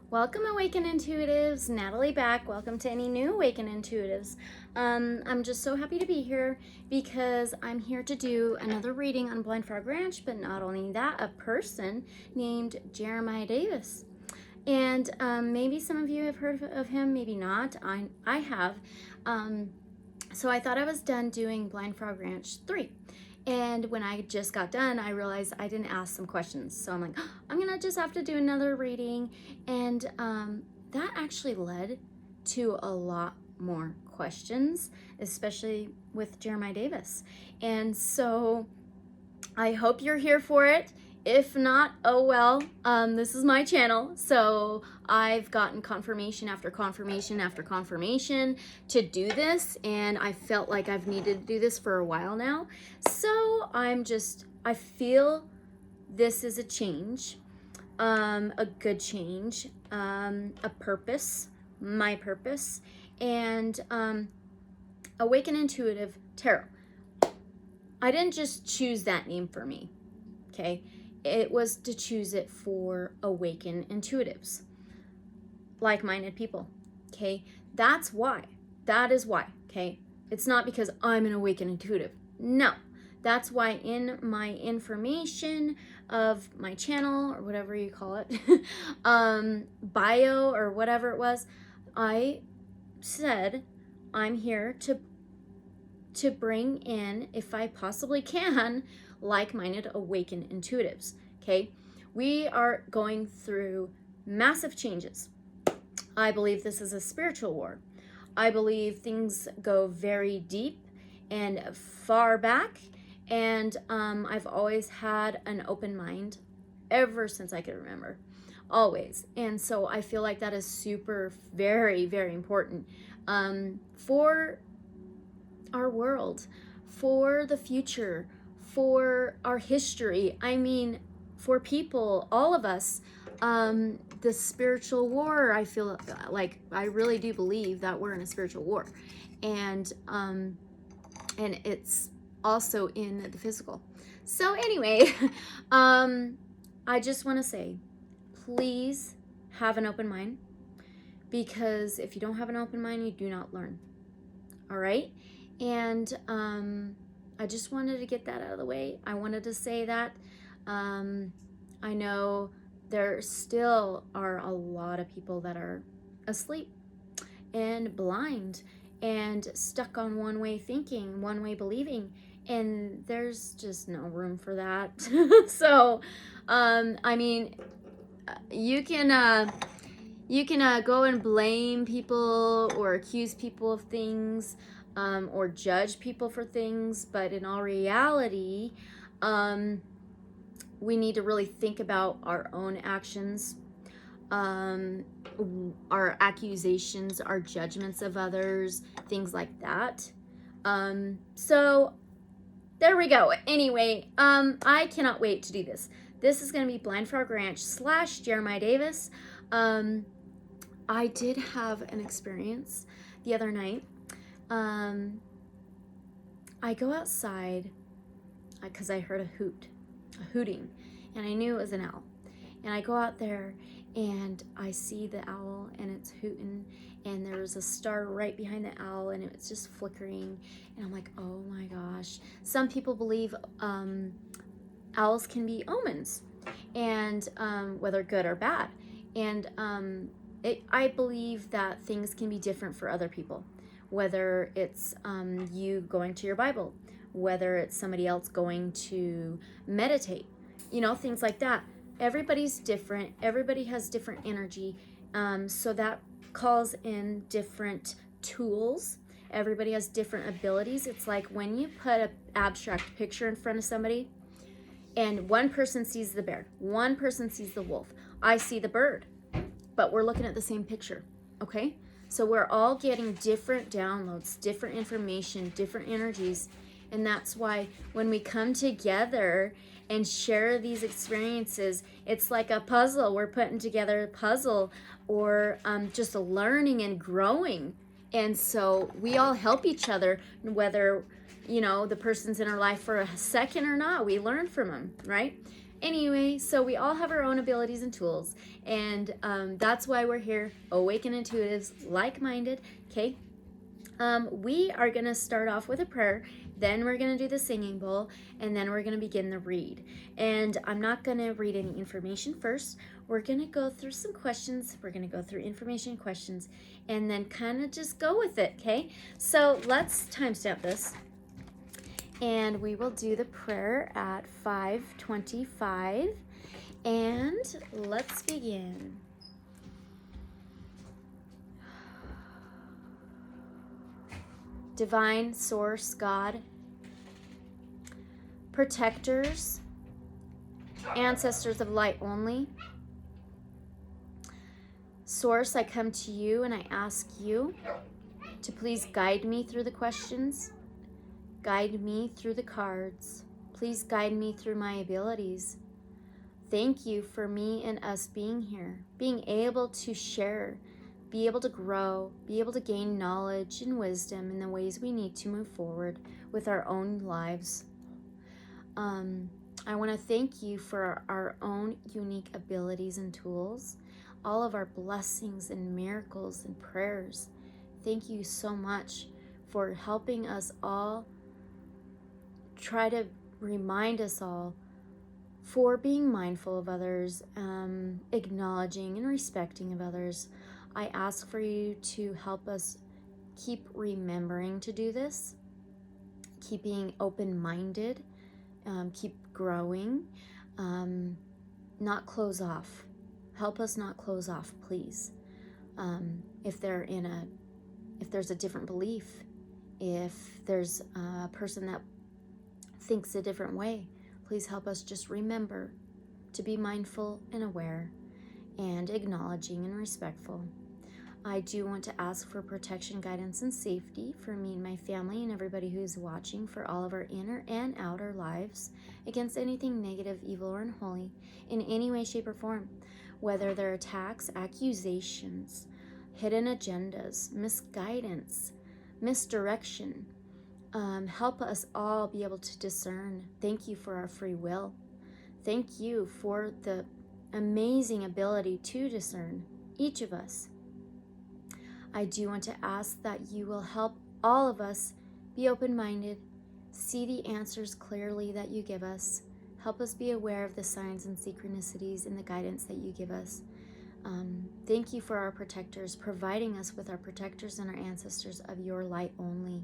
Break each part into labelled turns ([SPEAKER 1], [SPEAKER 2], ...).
[SPEAKER 1] Welcome, Awaken Intuitives. Natalie back. Welcome to any new Awaken Intuitives. I'm just so happy to be here because I'm here to do another reading on Blind Frog Ranch, but not only that, a person named Jeremiah Davis. And maybe some of you have heard of him, maybe not. I have. So I thought I was done doing Blind Frog Ranch 3. And when I just got done, I realized I didn't ask some questions. So I'm like, oh, I'm gonna just have to do another reading. And that actually led to a lot more questions, especially with Jeremiah Davis. And so I hope you're here for it. If not, oh well, this is my channel, so I've gotten confirmation after confirmation after confirmation to do this, and I felt like I've needed to do this for a while now. So I feel this is a change, a good change, a purpose, my purpose, and Awaken Intuitive Tarot. I didn't just choose that name for me, okay? It was to choose it for Awaken Intuitives, like-minded people, okay? That's why. That is why, okay? It's not because I'm an Awaken Intuitive. No. That's why in my information of my channel, or whatever you call it, bio or whatever it was, I said I'm here to bring in, if I possibly can, like-minded Awaken Intuitives, okay? We are going through massive changes. I believe this is a spiritual war. I believe things go very deep and far back, and I've always had an open mind ever since I could remember, always. And so I feel like that is super, very, very important for our world, for the future, for our history. I mean, for people, all of us, the spiritual war, I feel like I really do believe that we're in a spiritual war, and it's also in the physical. So anyway, I just want to say, please have an open mind, because if you don't have an open mind, you do not learn. All right? And I just wanted to get that out of the way. I wanted to say that. I know there still are a lot of people that are asleep and blind and stuck on one way thinking, one way believing, and there's just no room for that. So, I mean, you can go and blame people or accuse people of things, or judge people for things, but in all reality, we need to really think about our own actions, our accusations, our judgments of others, things like that. So there we go. Anyway, I cannot wait to do this. This is going to be Blind Frog Ranch / Jeremiah Davis. I did have an experience the other night. I go outside because I heard a hooting, and I knew it was an owl. And I go out there and I see the owl, and it's hooting, and there was a star right behind the owl, and it's just flickering. And I'm like, oh my gosh. Some people believe owls can be omens, and whether good or bad. And I believe that things can be different for other people, whether it's you going to your Bible, whether it's somebody else going to meditate, things like that. Everybody's different. Everybody has different energy. So that calls in different tools. Everybody has different abilities. It's like when you put an abstract picture in front of somebody, and one person sees the bear, one person sees the wolf. I see the bird, but we're looking at the same picture, okay? So we're all getting different downloads, different information, different energies. And that's why when we come together and share these experiences, it's like a puzzle. We're putting together a puzzle, or just learning and growing. And so we all help each other, whether, the person's in our life for a second or not. We learn from them, right? Anyway, so we all have our own abilities and tools, and that's why we're here, awakened intuitives, like-minded. Okay, we are going to start off with a prayer, then we're going to do the singing bowl, and then we're going to begin the read. And I'm not going to read any information first. We're going to go through some questions. We're going to go through information questions, and then kind of just go with it. Okay, so let's timestamp this. And we will do the prayer at 5:25. And let's begin. Divine Source God, protectors, ancestors of light only. Source, I come to you and I ask you to please guide me through the questions. Guide me through the cards. Please guide me through my abilities. Thank you for me and us being here, being able to share, be able to grow, be able to gain knowledge and wisdom in the ways we need to move forward with our own lives. I want to thank you for our own unique abilities and tools, all of our blessings and miracles and prayers. Thank you so much for helping us all try to remind us all for being mindful of others, acknowledging and respecting of others. I ask for you to help us keep remembering to do this, keep being open-minded, keep growing, not close off. Help us not close off, please. If there's a different belief, if there's a person that thinks a different way, please help us just remember to be mindful and aware and acknowledging and respectful. I do want to ask for protection, guidance, and safety for me and my family and everybody who's watching, for all of our inner and outer lives, against anything negative, evil, or unholy in any way, shape, or form, whether they're attacks, accusations, hidden agendas, misguidance, misdirection. Help us all be able to discern. Thank you for our free will. Thank you for the amazing ability to discern, each of us. I do want to ask that you will help all of us be open-minded, see the answers clearly that you give us. Help us be aware of the signs and synchronicities and the guidance that you give us. Thank you for our protectors, providing us with our protectors and our ancestors of your light only.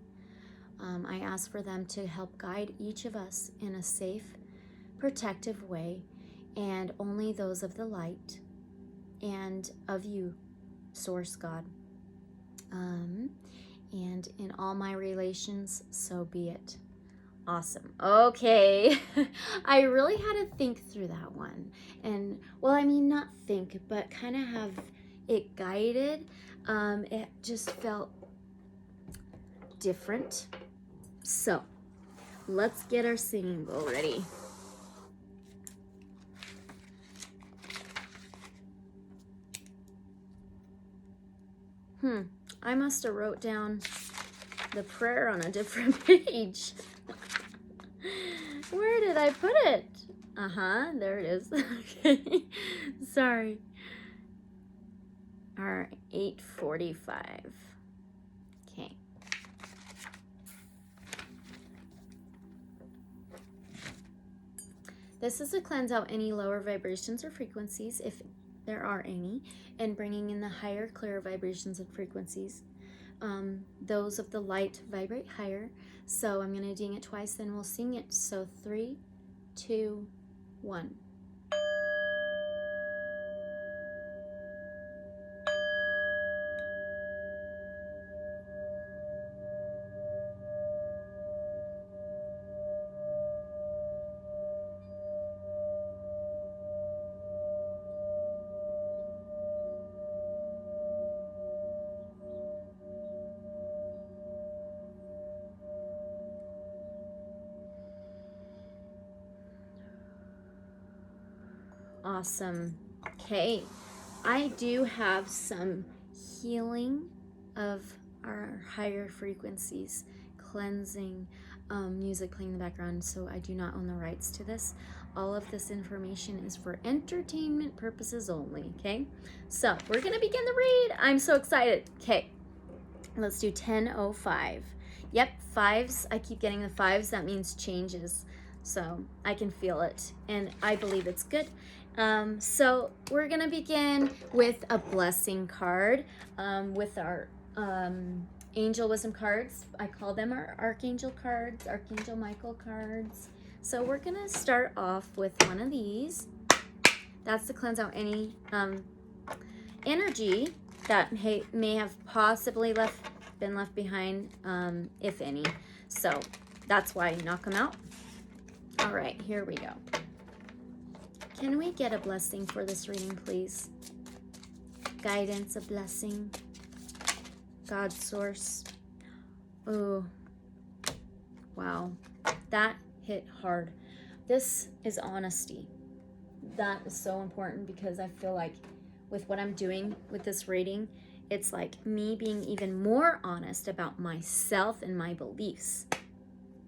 [SPEAKER 1] I ask for them to help guide each of us in a safe, protective way, and only those of the light and of you, Source God. And in all my relations, so be it. Awesome. Okay. I really had to think through that one. And, well, I mean, not think, but kind of have it guided. It just felt different. So, let's get our singing bowl ready. I must have wrote down the prayer on a different page. Where did I put it? There it is. Okay. Sorry. All right, 8:45. Okay. This is to cleanse out any lower vibrations or frequencies, if there are any, and bringing in the higher, clearer vibrations and frequencies. Those of the light vibrate higher. So I'm going to ding it twice, then we'll sing it. So 3, 2, 1. Awesome. Okay, I do have some healing of our higher frequencies, cleansing music playing in the background, so I do not own the rights to this. all of this information is for entertainment purposes only, okay? So we're gonna begin the read. I'm so excited. Okay, let's do 10:05. Yep, fives. I keep getting the fives. That means changes. So I can feel it, and I believe it's good. So we're gonna begin with a blessing card with our angel wisdom cards. I call them our archangel cards, Archangel Michael cards. So we're gonna start off with one of these. That's to cleanse out any energy that may have possibly been left behind, if any. So that's why I knock them out. All right, here we go. Can we get a blessing for this reading, please? Guidance, a blessing. God source. Oh, wow. That hit hard. This is honesty. That is so important because I feel like with what I'm doing with this reading, it's like me being even more honest about myself and my beliefs.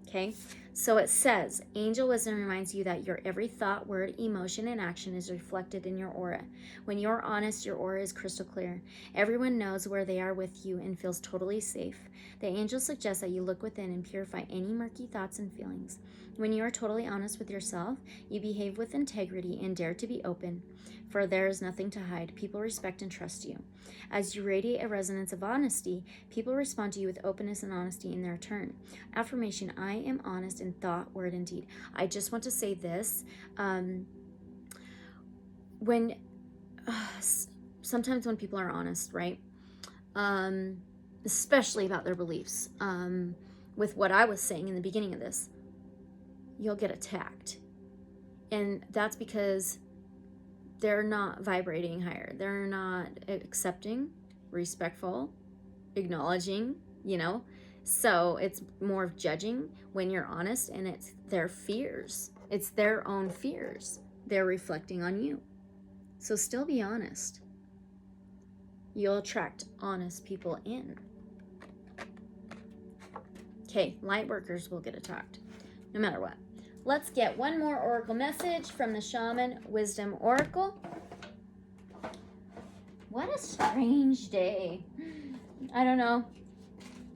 [SPEAKER 1] Okay, so it says, Angel Wisdom reminds you that your every thought, word, emotion, and action is reflected in your aura. When you're honest, your aura is crystal clear. Everyone knows where they are with you and feels totally safe. The angel suggests that you look within and purify any murky thoughts and feelings. When you are totally honest with yourself, you behave with integrity and dare to be open, for there is nothing to hide. People respect and trust you. As you radiate a resonance of honesty, people respond to you with openness and honesty in their turn. Affirmation, I am honest in thought, word, and deed. I just want to say this. Sometimes when people are honest, right? Especially about their beliefs, with what I was saying in the beginning of this, you'll get attacked. And that's because they're not vibrating higher. They're not accepting, respectful, acknowledging, So it's more of judging when you're honest, and it's their fears. It's their own fears. They're reflecting on you. So still be honest. You'll attract honest people in. Okay, light workers will get attacked, no matter what. Let's get one more oracle message from the Shaman Wisdom Oracle. What a strange day. I don't know.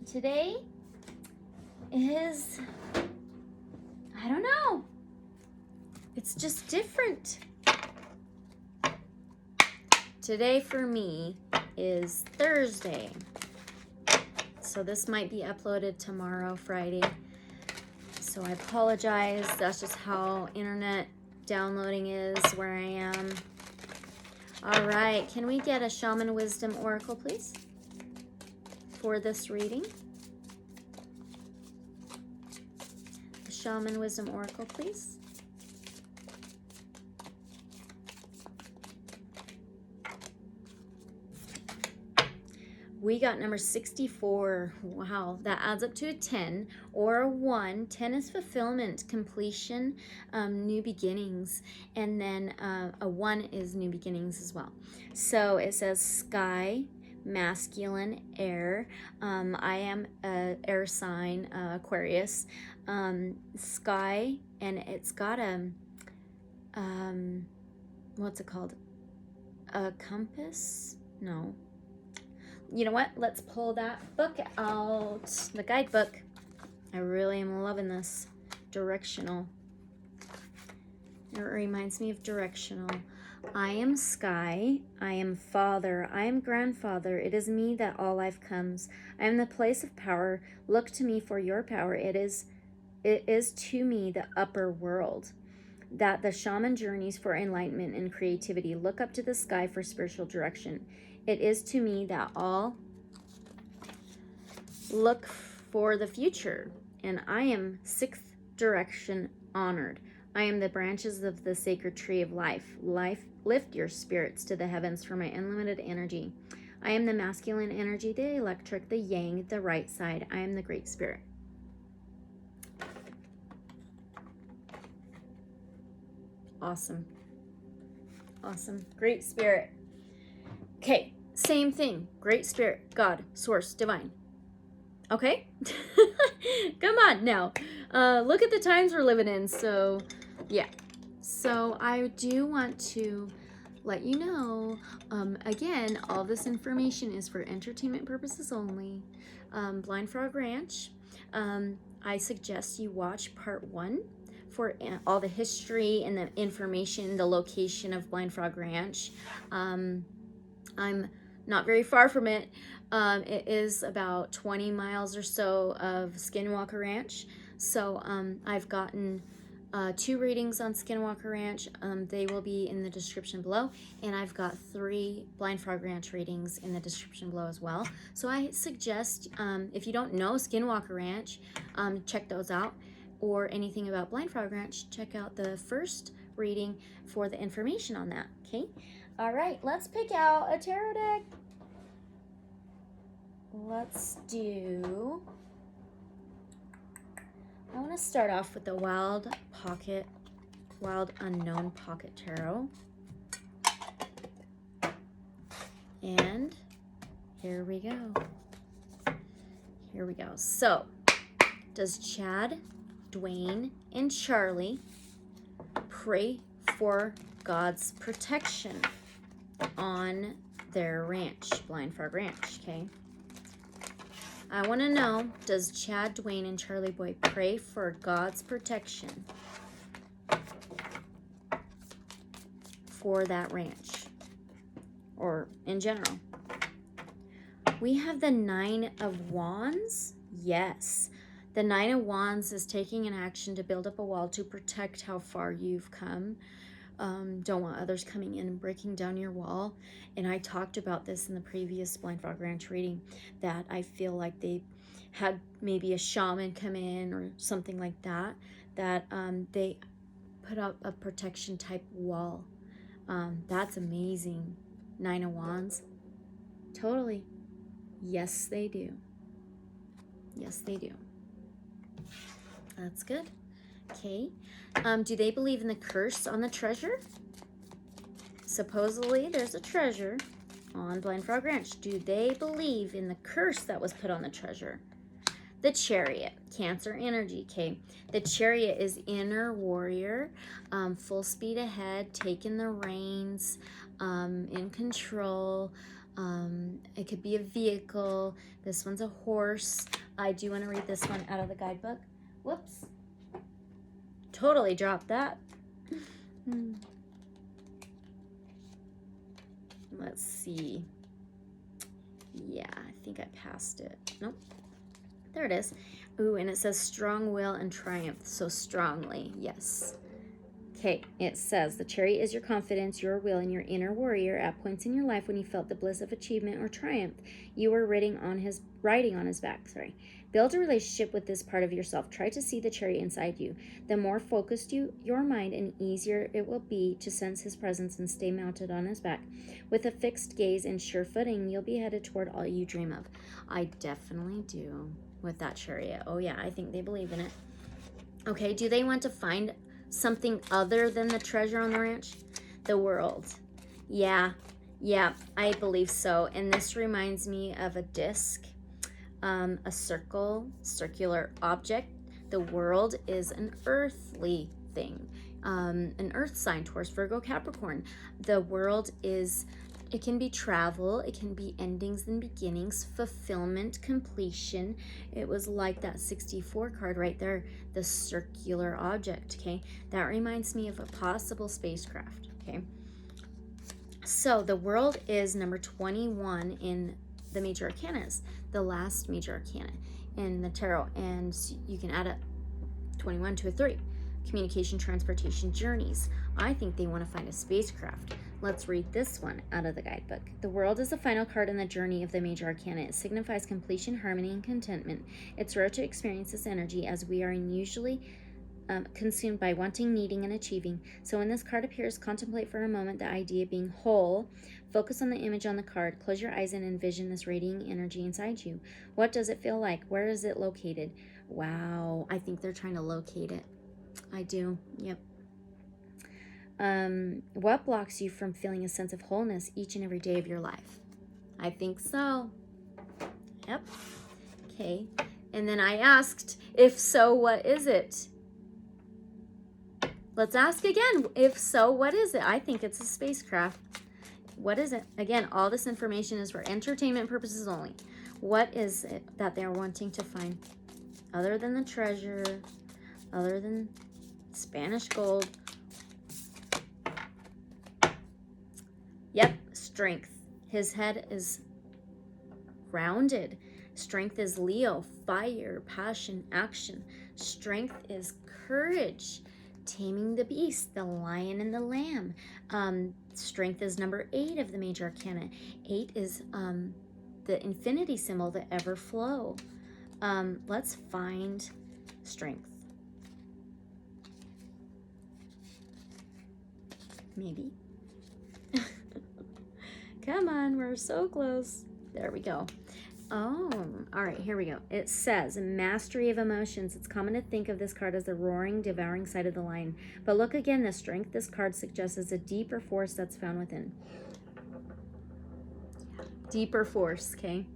[SPEAKER 1] Today is, I don't know. It's just different. Today for me is Thursday. So this might be uploaded tomorrow, Friday. So I apologize. That's just how internet downloading is where I am. All right. Can we get a Shaman Wisdom Oracle, please, for this reading? The Shaman Wisdom Oracle, please. We got number 64. Wow, that adds up to a 10 or a 1. 10 is fulfillment, completion, new beginnings. And then a 1 is new beginnings as well. So it says sky, masculine, air. I am a air sign, Aquarius. Sky, and it's got a, what's it called? A compass? No. You know what? Let's pull that book out. The guidebook. I really am loving this. Directional. It reminds me of directional. I am sky. I am father. I am grandfather. It is me that all life comes. I am the place of power. Look to me for your power. It is to me the upper world. That the shaman journeys for enlightenment and creativity. Look up to the sky for spiritual direction. It is to me that all look for the future, and I am sixth direction honored. I am the branches of the sacred tree of life. Lift your spirits to the heavens for my unlimited energy. I am the masculine energy, the electric, the yang, the right side. I am the great spirit. Awesome. Awesome. Great spirit. Okay, same thing. Great spirit, God, source, divine. Okay? Come on now. Look at the times we're living in. So, yeah. So I do want to let you know, again, all this information is for entertainment purposes only. Blind Frog Ranch, I suggest you watch part 1 for all the history and the information, the location of Blind Frog Ranch. I'm not very far from it. It is about 20 miles or so of Skinwalker Ranch. So I've gotten 2 readings on Skinwalker Ranch. They will be in the description below. And I've got 3 Blind Frog Ranch readings in the description below as well. So I suggest, if you don't know Skinwalker Ranch, check those out. Or anything about Blind Frog Ranch, check out the first reading for the information on that, okay? All right, let's pick out a tarot deck. Let's do... I want to start off with the Wild Unknown Pocket Tarot. And here we go. Here we go. So, does Chad, Dwayne, and Charlie pray for God's protection on their ranch, Blind Frog Ranch, okay? I want to know, does Chad, Dwayne, and Charlie Boy pray for God's protection for that ranch, or in general? We have the 9 of Wands. Yes. The 9 of Wands is taking an action to build up a wall to protect how far you've come. Don't want others coming in and breaking down your wall. And I talked about this in the previous Blind Frog Ranch reading, that I feel like they had maybe a shaman come in or something like that, that they put up a protection type wall. That's amazing. 9 of Wands. Totally. Yes, they do. Yes, they do. That's good. Okay. Do they believe in the curse on the treasure? Supposedly there's a treasure on Blind Frog Ranch. Do they believe in the curse that was put on the treasure? The Chariot, Cancer energy. Okay. The Chariot is inner warrior, full speed ahead, taking the reins, in control. It could be a vehicle. This one's a horse. I do want to read this one out of the guidebook. Whoops. Totally dropped that. Let's see. Yeah, I think I passed it. Nope. There it is. Ooh, and it says strong will and triumph. So strongly, yes. Okay, it says the Chariot is your confidence, your will, and your inner warrior. At points in your life when you felt the bliss of achievement or triumph, you were riding on his back. Build a relationship with this part of yourself. Try to see the Chariot inside you. The more focused your mind, and easier it will be to sense his presence and stay mounted on his back. With a fixed gaze and sure footing, you'll be headed toward all you dream of. I definitely do with that Chariot. Oh yeah, I think they believe in it. Okay, do they want to find something other than the treasure on the ranch? The world. Yeah, I believe so. And this reminds me of a disc. A circular object. The world is an earthly thing, an earth sign, Taurus, Virgo, Capricorn. The world is, it can be travel, it can be endings and beginnings, fulfillment, completion. It was like that 64 card right there, the circular object, okay? That reminds me of a possible spacecraft, okay? So the world is number 21 in the major arcanas, the last major arcana in the tarot, and you can add up 21 to a 3. Communication, transportation, journeys. I think they want to find a spacecraft. Let's read this one out of the guidebook. The world is the final card in the journey of the major arcana. It signifies completion, harmony, and contentment. It's rare to experience this energy as we are usually consumed by wanting, needing, and achieving. So when this card appears, contemplate for a moment the idea of being whole. Focus on the image on the card. Close your eyes and envision this radiating energy inside you. What does it feel like? Where is it located? Wow, I think they're trying to locate it. I do, yep. What blocks you from feeling a sense of wholeness each and every day of your life? I think so. Yep. Okay, and then I asked, if so, what is it? Let's ask again. If so, what is it? I think it's a spacecraft. What is it? Again, all this information is for entertainment purposes only. What is it that they're wanting to find? Other than the treasure, other than Spanish gold. Yep, strength. His head is rounded. Strength is Leo, fire, passion, action. Strength is courage, taming the beast, the lion and the lamb. Strength is number 8 of the major arcana. 8 is the infinity symbol, the ever flow. Let's find strength. Maybe. Come on, we're so close. There we go. Oh, all right, here we go. It says, mastery of emotions. It's common to think of this card as the roaring, devouring side of the lion. But look again, the strength this card suggests is a deeper force that's found within. Deeper force, okay?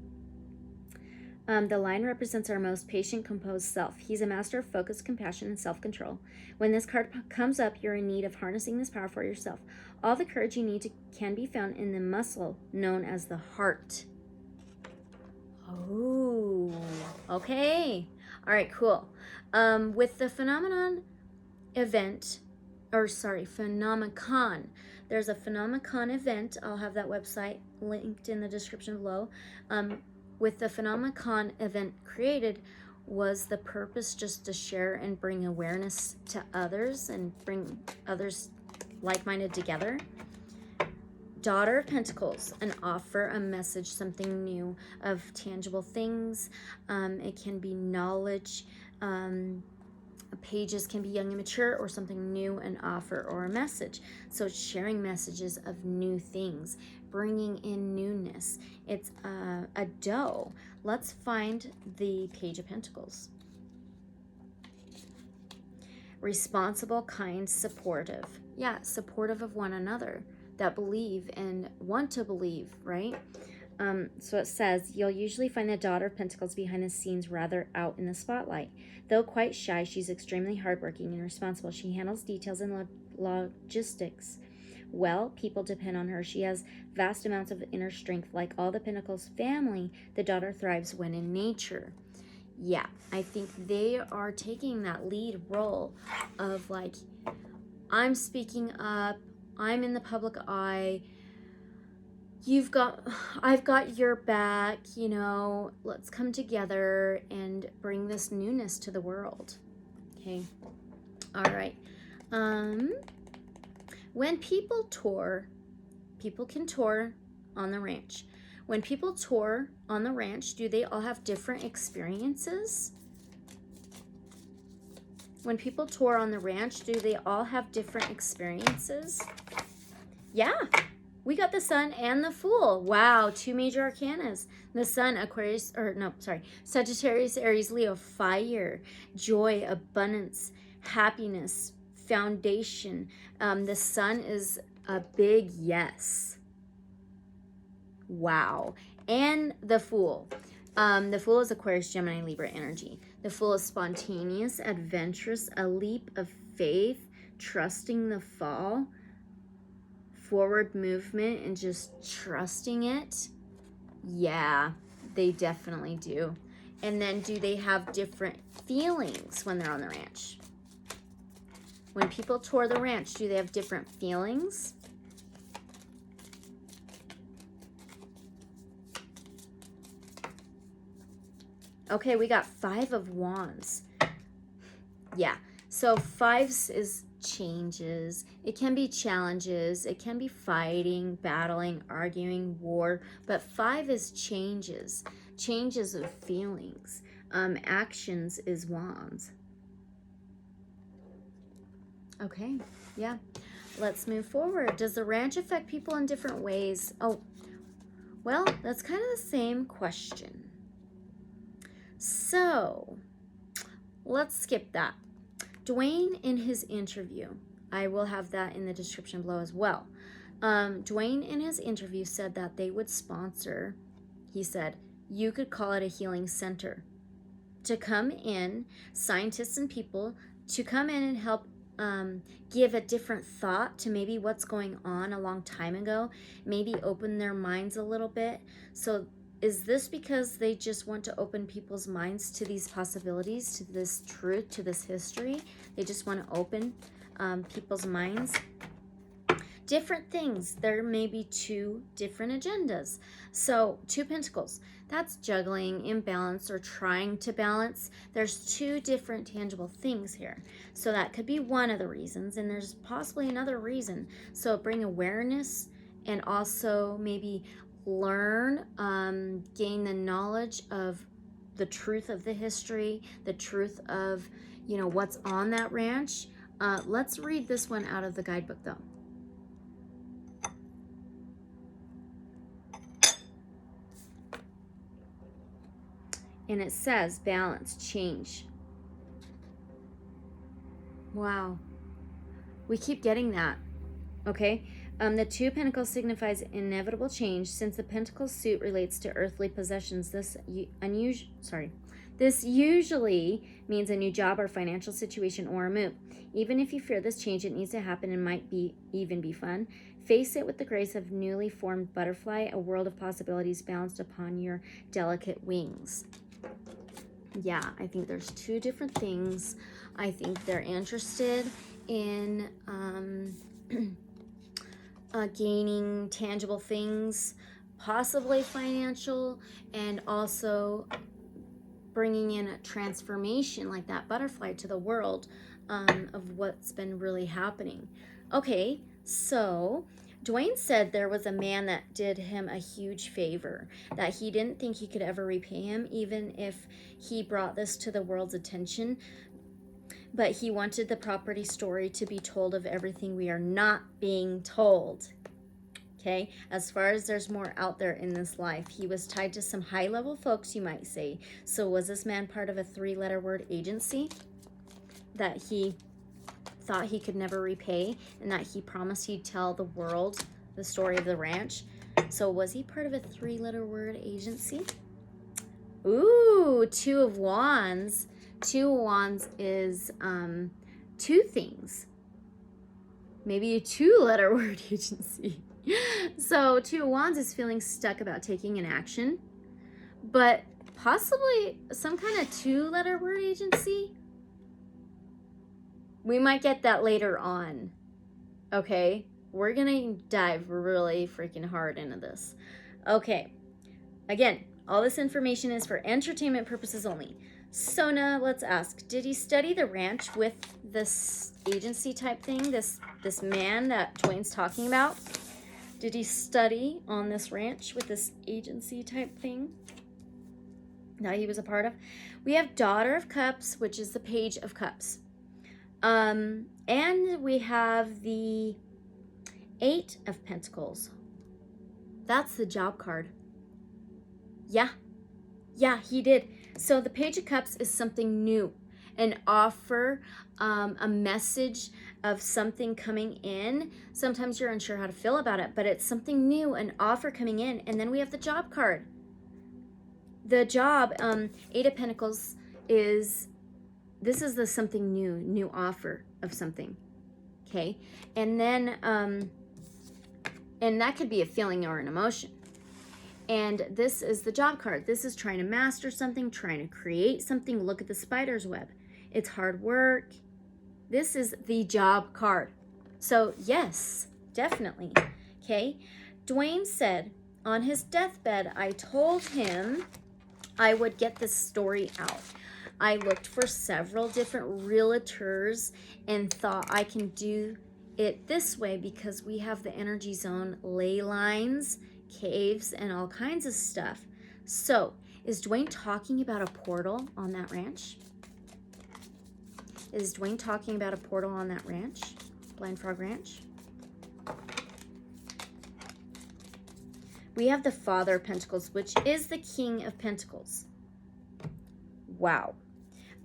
[SPEAKER 1] The lion represents our most patient, composed self. He's a master of focus, compassion, and self-control. When this card comes up, you're in need of harnessing this power for yourself. All the courage you need can be found in the muscle known as the heart. Oh, okay. All right, cool. With the phenomenon, there's a Phenomenon event. I'll have that website linked in the description below. With the Phenomenon event created, was the purpose just to share and bring awareness to others and bring others like-minded together? Daughter of Pentacles, and offer a message, something new, of tangible things. It can be knowledge. Pages can be young and mature, or something new, an offer or a message. So it's sharing messages of new things, bringing in newness. It's a doe. Let's find the Page of Pentacles. Responsible, kind, supportive. Yeah, supportive of one another, that believe and want to believe, right? So it says, you'll usually find the Daughter of Pentacles behind the scenes, rather out in the spotlight. Though quite shy, she's extremely hardworking and responsible. She handles details and logistics well. People depend on her. She has vast amounts of inner strength. Like all the Pentacles family, the daughter thrives when in nature. Yeah, I think they are taking that lead role of like, I'm speaking up, I'm in the public eye, I've got your back, you know, let's come together and bring this newness to the world. Okay. All right. When people tour, people can tour on the ranch. When people tour on the ranch, do they all have different experiences? When people tour on the ranch, do they all have different experiences? Yeah. We got the Sun and the Fool. Wow, 2 major arcanas. The Sun, Sagittarius, Aries, Leo, fire, joy, abundance, happiness, foundation. The Sun is a big yes. Wow. And the Fool. The Fool is Aquarius, Gemini, Libra energy. The Fool is spontaneous, adventurous, a leap of faith, trusting the fall, forward movement, and just trusting it. Yeah, they definitely do. And then do they have different feelings when they're on the ranch? When people tour the ranch, do they have different feelings? Okay, we got 5 of Wands. Yeah, so 5s is changes. It can be challenges. It can be fighting, battling, arguing, war. But 5 is changes. Changes of feelings. Actions is Wands. Okay, yeah. Let's move forward. Does the ranch affect people in different ways? Oh, well, that's kind of the same question. So, let's skip that. Dwayne, in his interview, I will have that in the description below as well. Dwayne, in his interview, said that they would sponsor, he said, you could call it a healing center, to come in, scientists and people, to come in and help give a different thought to maybe what's going on a long time ago, maybe open their minds a little bit. So is this because they just want to open people's minds to these possibilities, to this truth, to this history? They just want to open people's minds. Different things. There may be two different agendas. So 2 Pentacles, that's juggling, imbalance, or trying to balance. There's 2 different tangible things here. So that could be one of the reasons, and there's possibly another reason. So bring awareness and also maybe learn, gain the knowledge of the truth of the history, the truth of, you know, what's on that ranch. Let's read this one out of the guidebook though. And it says balance, change. Wow. We keep getting that. Okay. The 2 Pentacles signifies inevitable change. Since the Pentacles suit relates to earthly possessions, this usually means a new job or financial situation or a move. Even if you fear this change, it needs to happen and might even be fun. Face it with the grace of newly formed butterfly, a world of possibilities balanced upon your delicate wings. Yeah, I think there's 2 different things. I think they're interested in gaining tangible things, possibly financial, and also bringing in a transformation like that butterfly to the world of what's been really happening. Okay, so Dwayne said there was a man that did him a huge favor, that he didn't think he could ever repay him, even if he brought this to the world's attention. But he wanted the property story to be told of everything we are not being told. Okay, as far as there's more out there in this life, he was tied to some high-level folks, you might say. So was this man part of a 3-letter word agency that he thought he could never repay, and that he promised he'd tell the world the story of the ranch? So was he part of a 3-letter word agency? Ooh, 2 of Wands. 2 of Wands is 2 things. Maybe a 2-letter word agency. So 2 of Wands is feeling stuck about taking an action, but possibly some kind of 2-letter word agency. We might get that later on. Okay, we're gonna dive really freaking hard into this. Okay, again, all this information is for entertainment purposes only. So now let's ask, did he study the ranch with this agency type thing, this man that Dwayne's talking about? Did he study on this ranch with this agency type thing that he was a part of? We have Daughter of Cups, which is the Page of Cups. And we have the 8 of Pentacles. That's the job card. Yeah, he did. So the Page of Cups is something new, an offer, a message of something coming in. Sometimes you're unsure how to feel about it, but it's something new, an offer coming in. And then we have the job card. The job, 8 of Pentacles is, this is the something new offer of something. Okay. And then, and that could be a feeling or an emotion. And this is the job card. This is trying to master something, trying to create something. Look at the spider's web. It's hard work. This is the job card. So yes, definitely. Okay. Dwayne said on his deathbed, I told him I would get this story out. I looked for several different realtors and thought I can do it this way because we have the energy zone, ley lines, caves, and all kinds of stuff. So is Dwayne talking about a portal on that ranch? Is Dwayne talking about a portal on that ranch? Blind Frog Ranch? We have the Father of Pentacles, which is the King of Pentacles. Wow.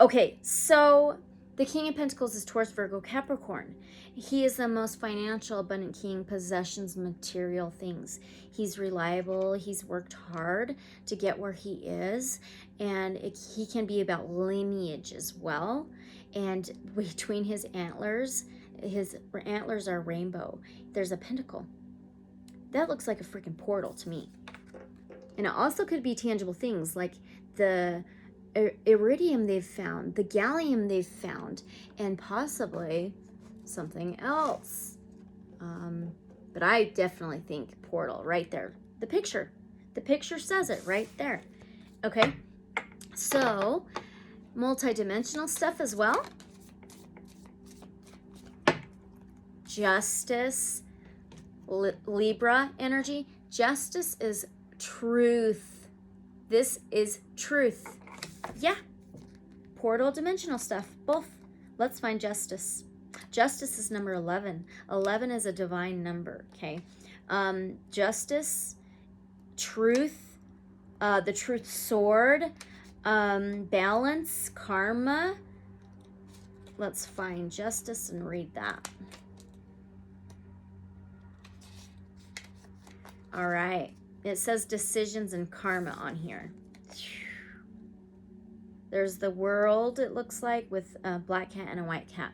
[SPEAKER 1] Okay, so The King of Pentacles is Taurus, Virgo, Capricorn. He is the most financial, abundant king, possessions, material things. He's reliable. He's worked hard to get where he is. And he can be about lineage as well. And between his antlers are rainbow. There's a pentacle. That looks like a freaking portal to me. And it also could be tangible things like the iridium they've found, the gallium they've found, and possibly something else. But I definitely think portal right there. The picture says it right there. Okay, so multi-dimensional stuff as well. Justice, Libra energy. Justice is truth. This is truth. Yeah. Portal dimensional stuff. Both. Let's find justice. Justice is number 11. 11 is a divine number. Okay. Justice, truth, the truth sword, balance, karma. Let's find justice and read that. All right. It says decisions and karma on here. There's the world, it looks like, with a black cat and a white cat.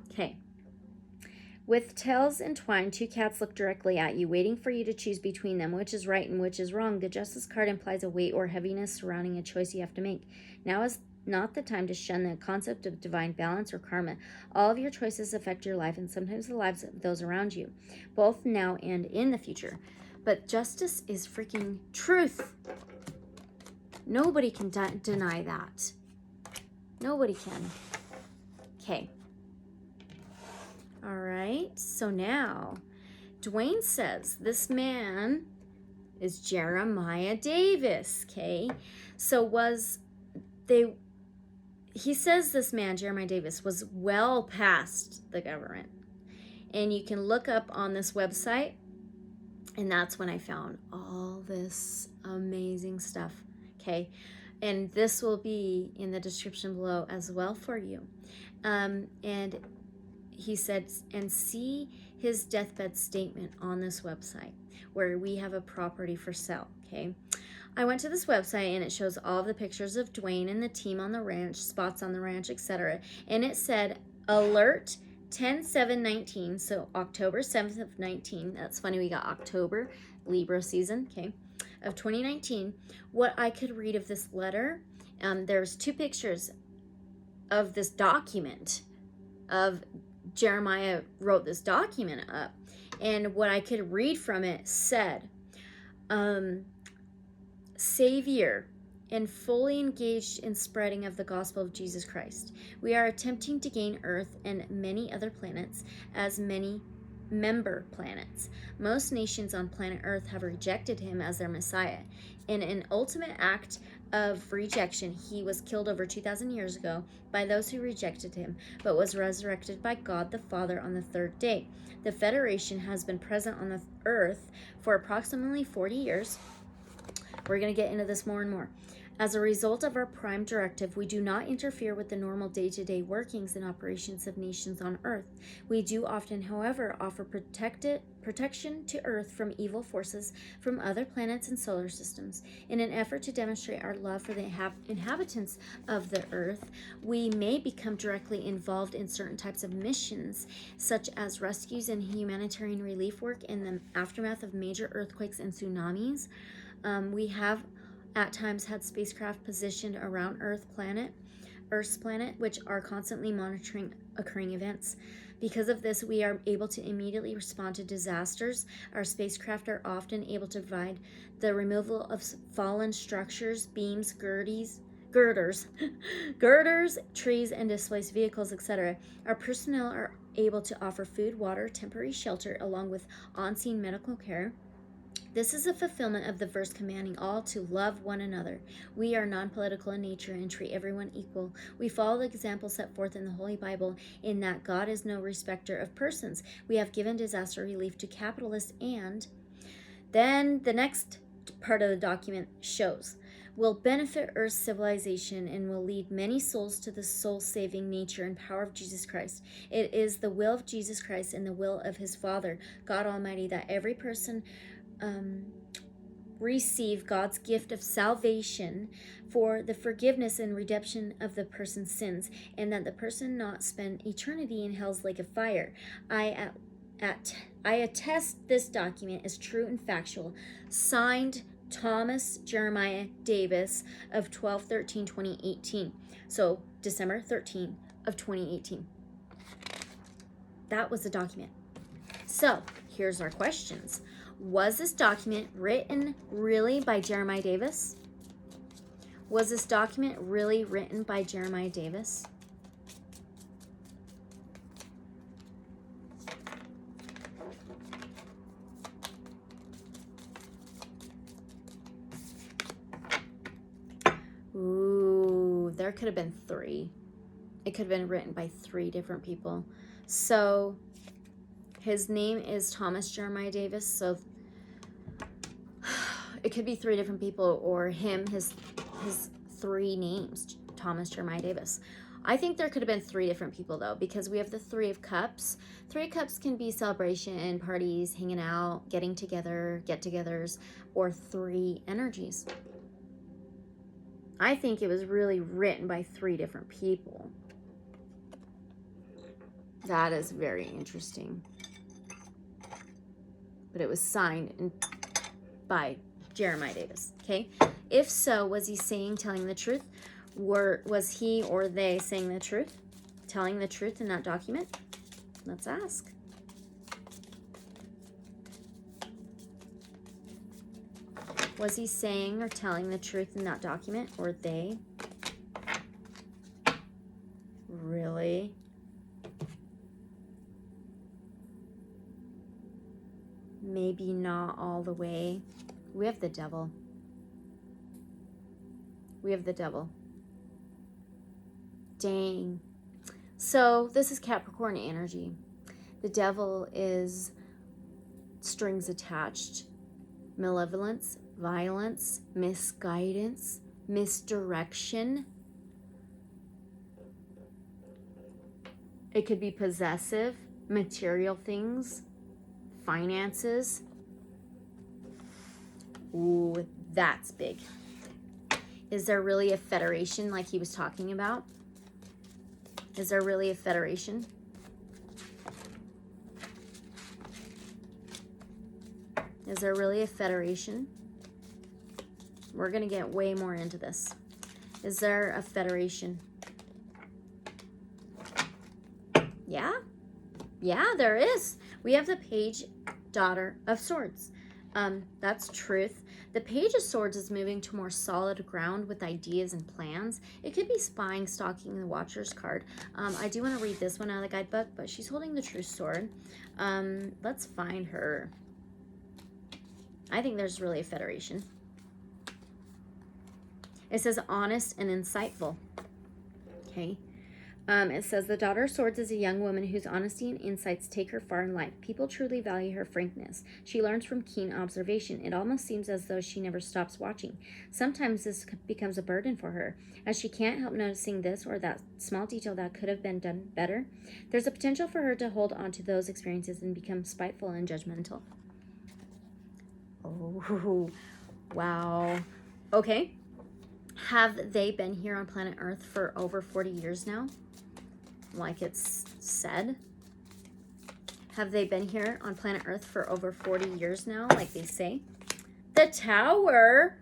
[SPEAKER 1] Okay. With tails entwined, two cats look directly at you, waiting for you to choose between them, which is right and which is wrong. The Justice card implies a weight or heaviness surrounding a choice you have to make. Now is not the time to shun the concept of divine balance or karma. All of your choices affect your life and sometimes the lives of those around you, both now and in the future. But justice is freaking truth. Nobody can deny that. Nobody can. Okay. All right. So now, Dwayne says this man is Jeremiah Davis. Okay. So he says this man, Jeremiah Davis, was well past the government. And you can look up on this website. And that's when I found all this amazing stuff. Okay. And this will be in the description below as well for you. And he said, and see his deathbed statement on this website where we have a property for sale. Okay. I went to this website and it shows all of the pictures of Dwayne and the team on the ranch, spots on the ranch, etc. And it said, alert 10/7/19, so October 7th of 19. That's funny, we got October, Libra season, okay, of 2019. What I could read of this letter, there's two pictures of this document of Jeremiah wrote this document up, and what I could read from it said, Savior, and fully engaged in spreading of the gospel of Jesus Christ. We are attempting to gain Earth and many other planets as many member planets. Most nations on planet Earth have rejected him as their Messiah. In an ultimate act of rejection, he was killed over 2,000 years ago by those who rejected him, but was resurrected by God the Father on the third day. The Federation has been present on the Earth for approximately 40 years. We're going to get into this more and more. As a result of our prime directive, we do not interfere with the normal day-to-day workings and operations of nations on Earth. We do often, however, offer protection to Earth from evil forces from other planets and solar systems. In an effort to demonstrate our love for the inhabitants of the Earth, we may become directly involved in certain types of missions, such as rescues and humanitarian relief work in the aftermath of major earthquakes and tsunamis. We have at times had spacecraft positioned around Earth's planet, which are constantly monitoring occurring events. Because of this, we are able to immediately respond to disasters. Our spacecraft are often able to provide the removal of fallen structures, beams, girders, trees, and displaced vehicles, etc. Our personnel are able to offer food, water, temporary shelter, along with on-scene medical care. This is a fulfillment of the verse commanding all to love one another. We are non-political in nature and treat everyone equal. We follow the example set forth in the Holy Bible in that God is no respecter of persons. We have given disaster relief to capitalists, and then the next part of the document shows will benefit Earth's civilization and will lead many souls to the soul-saving nature and power of Jesus Christ. It is the will of Jesus Christ and the will of his Father, God Almighty, that every person receive God's gift of salvation for the forgiveness and redemption of the person's sins, and that the person not spend eternity in hell's lake of fire. I attest this document is true and factual. Signed, Thomas Jeremiah Davis of 12/13/2018. So December 13 of 2018. That was the document. So here's our questions. Was this document written really by Jeremiah Davis? Was this document really written by Jeremiah Davis? Ooh, there could have been 3. It could have been written by 3 different people. So his name is Thomas Jeremiah Davis, so it could be 3 different people, or his 3 names, Thomas Jeremiah Davis. I think there could have been 3 different people, though, because we have the 3 of Cups. 3 of Cups can be celebration, parties, hanging out, getting together, get-togethers, or 3 energies. I think it was really written by 3 different people. That is very interesting. But it was signed by Jeremiah Davis, okay? If so, was he telling the truth? Was he or they saying the truth? Telling the truth in that document? Let's ask. Was he saying or telling the truth in that document, or they? Really? Maybe not all the way. We have the devil. We have the devil. Dang. So this is Capricorn energy. The devil is strings attached, malevolence, violence, misguidance, misdirection. It could be possessive, material things, finances. Ooh, that's big. Is there really a federation like he was talking about? Is there really a federation? Is there really a federation? We're going to get way more into this. Is there a federation? Yeah? Yeah, there is. We have the Page, Daughter of Swords. That's truth. The Page of Swords is moving to more solid ground with ideas and plans. It could be spying, stalking, the Watcher's card. I do want to read this one out of the guidebook, but she's holding the true sword. Let's find her. I think there's really a federation. It says honest and insightful. Okay. It says the Daughter of Swords is a young woman whose honesty and insights take her far in life. People truly value her frankness. She learns from keen observation. It almost seems as though she never stops watching. Sometimes this becomes a burden for her, as she can't help noticing this or that small detail that could have been done better. There's a potential for her to hold on to those experiences and become spiteful and judgmental. Oh, wow. Okay. Have they been here on planet Earth for over 40 years now? Like it's said? Have they been here on planet Earth for over 40 years now, like they say? The Tower.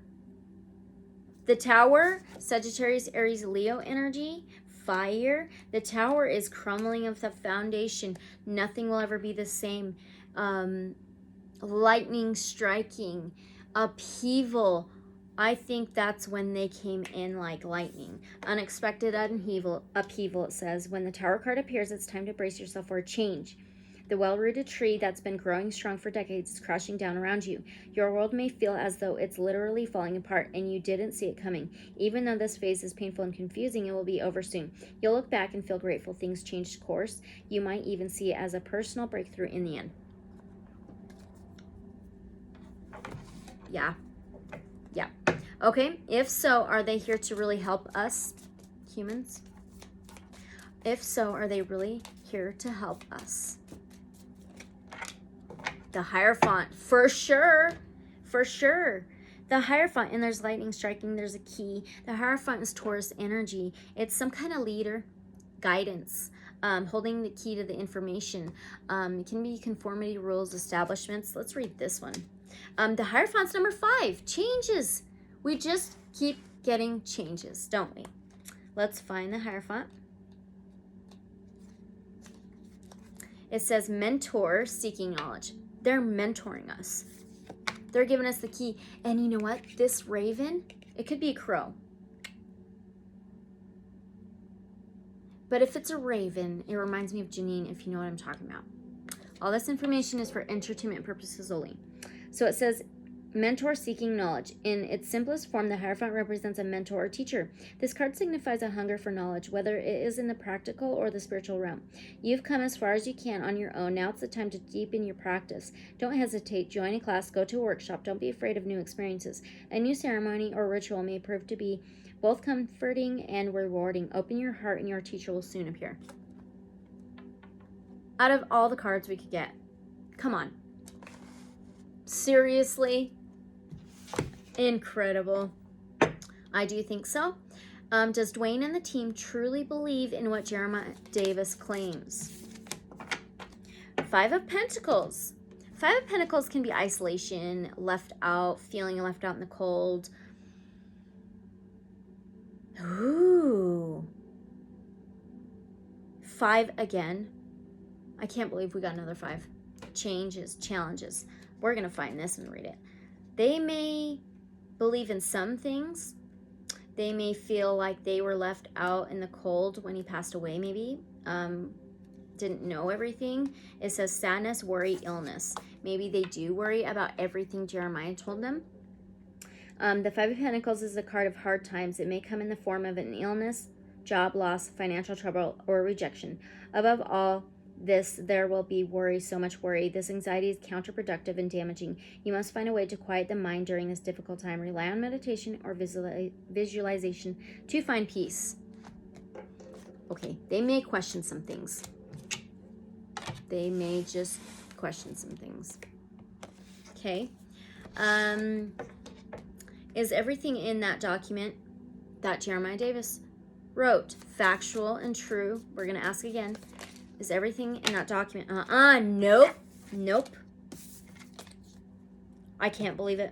[SPEAKER 1] The Tower, Sagittarius, Aries, Leo energy, fire. The Tower is crumbling of the foundation. Nothing will ever be the same. Lightning striking, upheaval. I think that's when they came in like lightning. Unexpected upheaval, it says. When the Tower card appears, it's time to brace yourself for a change. The well-rooted tree that's been growing strong for decades is crashing down around you. Your world may feel as though it's literally falling apart and you didn't see it coming. Even though this phase is painful and confusing, it will be over soon. You'll look back and feel grateful things changed course. You might even see it as a personal breakthrough in the end. Yeah. Yeah. Okay, if so, are they here to really help us, humans? If so, are they really here to help us? The Hierophant, for sure, for sure. The Hierophant, and there's lightning striking, there's a key. The Hierophant is Taurus energy. It's some kind of leader, guidance, holding the key to the information. It can be conformity, rules, establishments. Let's read this one. The Hierophant's number 5, changes. We just keep getting changes, don't we? Let's find the Hierophant. It says mentor seeking knowledge. They're mentoring us. They're giving us the key. And you know what? This raven, it could be a crow. But if it's a raven, it reminds me of Janine, if you know what I'm talking about. All this information is for entertainment purposes only. So it says mentor seeking knowledge. In its simplest form, the Hierophant represents a mentor or teacher. This card signifies a hunger for knowledge, whether it is in the practical or the spiritual realm. You've come as far as you can on your own. Now it's the time to deepen your practice. Don't hesitate. Join a class. Go to a workshop. Don't be afraid of new experiences. A new ceremony or ritual may prove to be both comforting and rewarding. Open your heart and your teacher will soon appear. Out of all the cards we could get, come on. Seriously? Incredible. I do think so. Does Dwayne and the team truly believe in what Jeremiah Davis claims? 5 of Pentacles. 5 of Pentacles can be isolation, left out, feeling left out in the cold. Ooh. 5 again. I can't believe we got another 5. Changes, challenges. We're going to find this and read it. They may believe in some things. They may feel like they were left out in the cold when he passed away, maybe. Didn't know everything. It says sadness, worry, illness. Maybe they do worry about everything Jeremiah told them. The 5 of Pentacles is a card of hard times. It may come in the form of an illness, job loss, financial trouble, or rejection. Above all this, there will be worry, so much worry. This anxiety is counterproductive and damaging. You must find a way to quiet the mind during this difficult time. Rely on meditation or visualization to find peace. Okay, they may question some things. They may just question some things. Okay. Is everything in that document that Jeremiah Davis wrote factual and true? We're going to ask again. Is everything in that document? Nope. Nope. I can't believe it.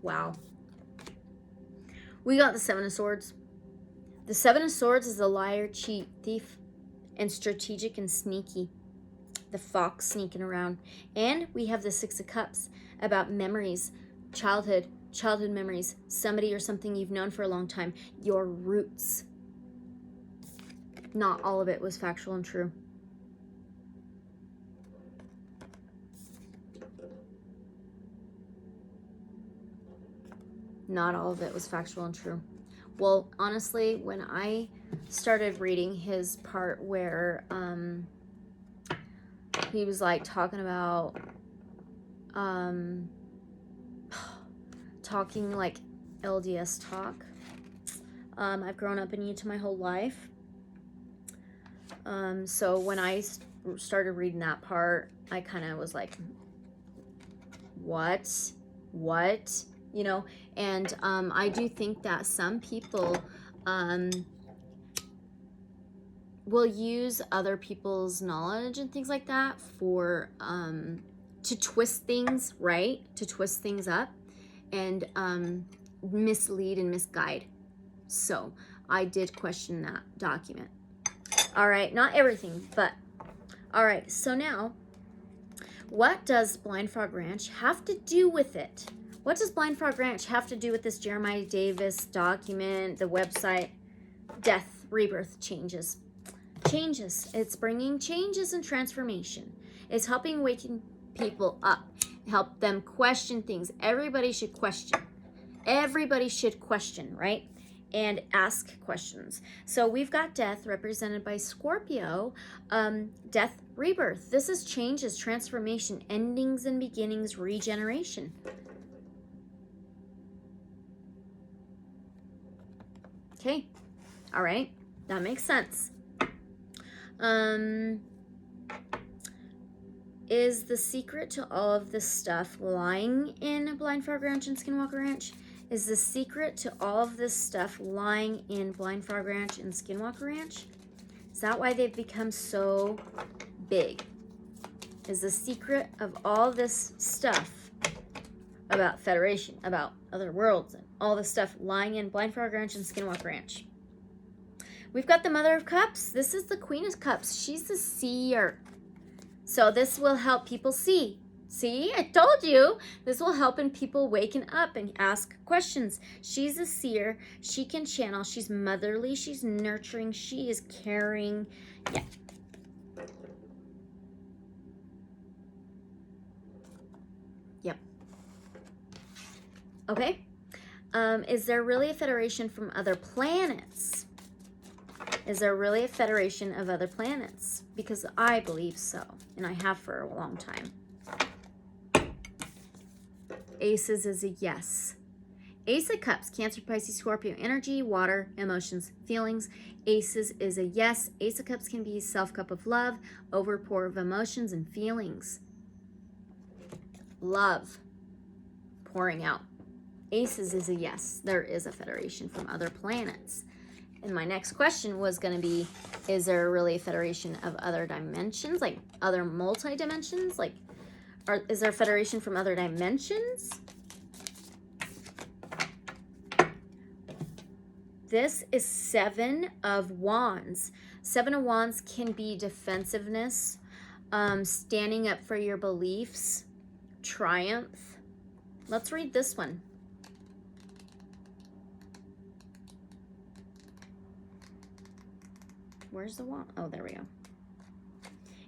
[SPEAKER 1] Wow. We got the 7 of Swords. The 7 of Swords is a liar, cheat, thief, and strategic and sneaky. The fox sneaking around. And we have the 6 of Cups about memories, childhood memories, somebody or something you've known for a long time, your roots. Not all of it was factual and true. Not all of it was factual and true. Well, honestly, when I started reading his part where he was like talking about talking like LDS talk. I've grown up in Utah my whole life. So when I started reading that part, I kind of was like, what, you know? And I do think that some people will use other people's knowledge and things like that for to twist things, right? To twist things up and mislead and misguide. So I did question that document. All right, not everything, but all right. So now, what does Blind Frog Ranch have to do with it? What does Blind Frog Ranch have to do with this Jeremiah Davis document, the website? Death, rebirth, changes. Changes. It's bringing changes and transformation. It's helping waking people up, help them question things. Everybody should question. Everybody should question, right? And ask questions. So we've got death represented by Scorpio. Death, rebirth. This is changes, transformation, endings and beginnings, regeneration. Okay. All right. That makes sense. Is the secret to all of this stuff lying in Blind Frog Ranch and Skinwalker Ranch? Is the secret to all of this stuff lying in Blind Frog Ranch and Skinwalker Ranch? Is that why they've become so big? Is the secret of all this stuff about Federation, about other worlds, and all this stuff lying in Blind Frog Ranch and Skinwalker Ranch? We've got the Mother of Cups. This is the Queen of Cups. She's the seer. So this will help people see. See, I told you. This will help in people waking up and ask questions. She's a seer. She can channel. She's motherly. She's nurturing. She is caring. Yeah. Yep. Okay. Is there really a federation from other planets? Is there really a federation of other planets? Because I believe so, and I have for a long time. Aces is a yes. Ace of Cups, Cancer, Pisces, Scorpio, energy, water, emotions, feelings. Aces is a yes. Ace of Cups can be self-cup of love, overpour of emotions and feelings. Love, pouring out. Aces is a yes. There is a federation from other planets. And my next question was going to be, is there really a federation of other dimensions, like other multi-dimensions? Like, is there a federation from other dimensions? This is 7 of Wands. 7 of Wands can be defensiveness, standing up for your beliefs, triumph. Let's read this one. Where's the wand? Oh, there we go.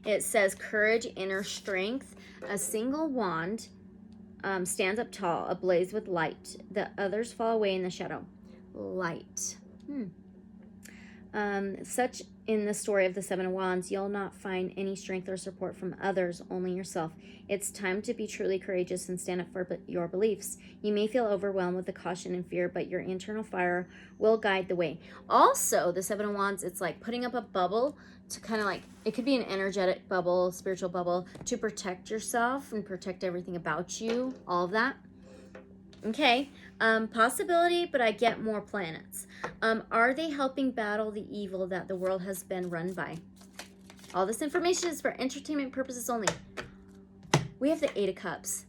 [SPEAKER 1] It says courage, inner strength. A single wand stands up tall, ablaze with light. The others fall away in the shadow. Light. Such in the story of the 7 of Wands, you'll not find any strength or support from others, only yourself. It's time to be truly courageous and stand up for your beliefs. You may feel overwhelmed with the caution and fear, but your internal fire will guide the way. Also, the 7 of Wands, it's like putting up a bubble to kind of like, it could be an energetic bubble, spiritual bubble, to protect yourself and protect everything about you, all of that. Okay, possibility, but I get more planets. Are they helping battle the evil that the world has been run by? All this information is for entertainment purposes only. We have the 8 of Cups.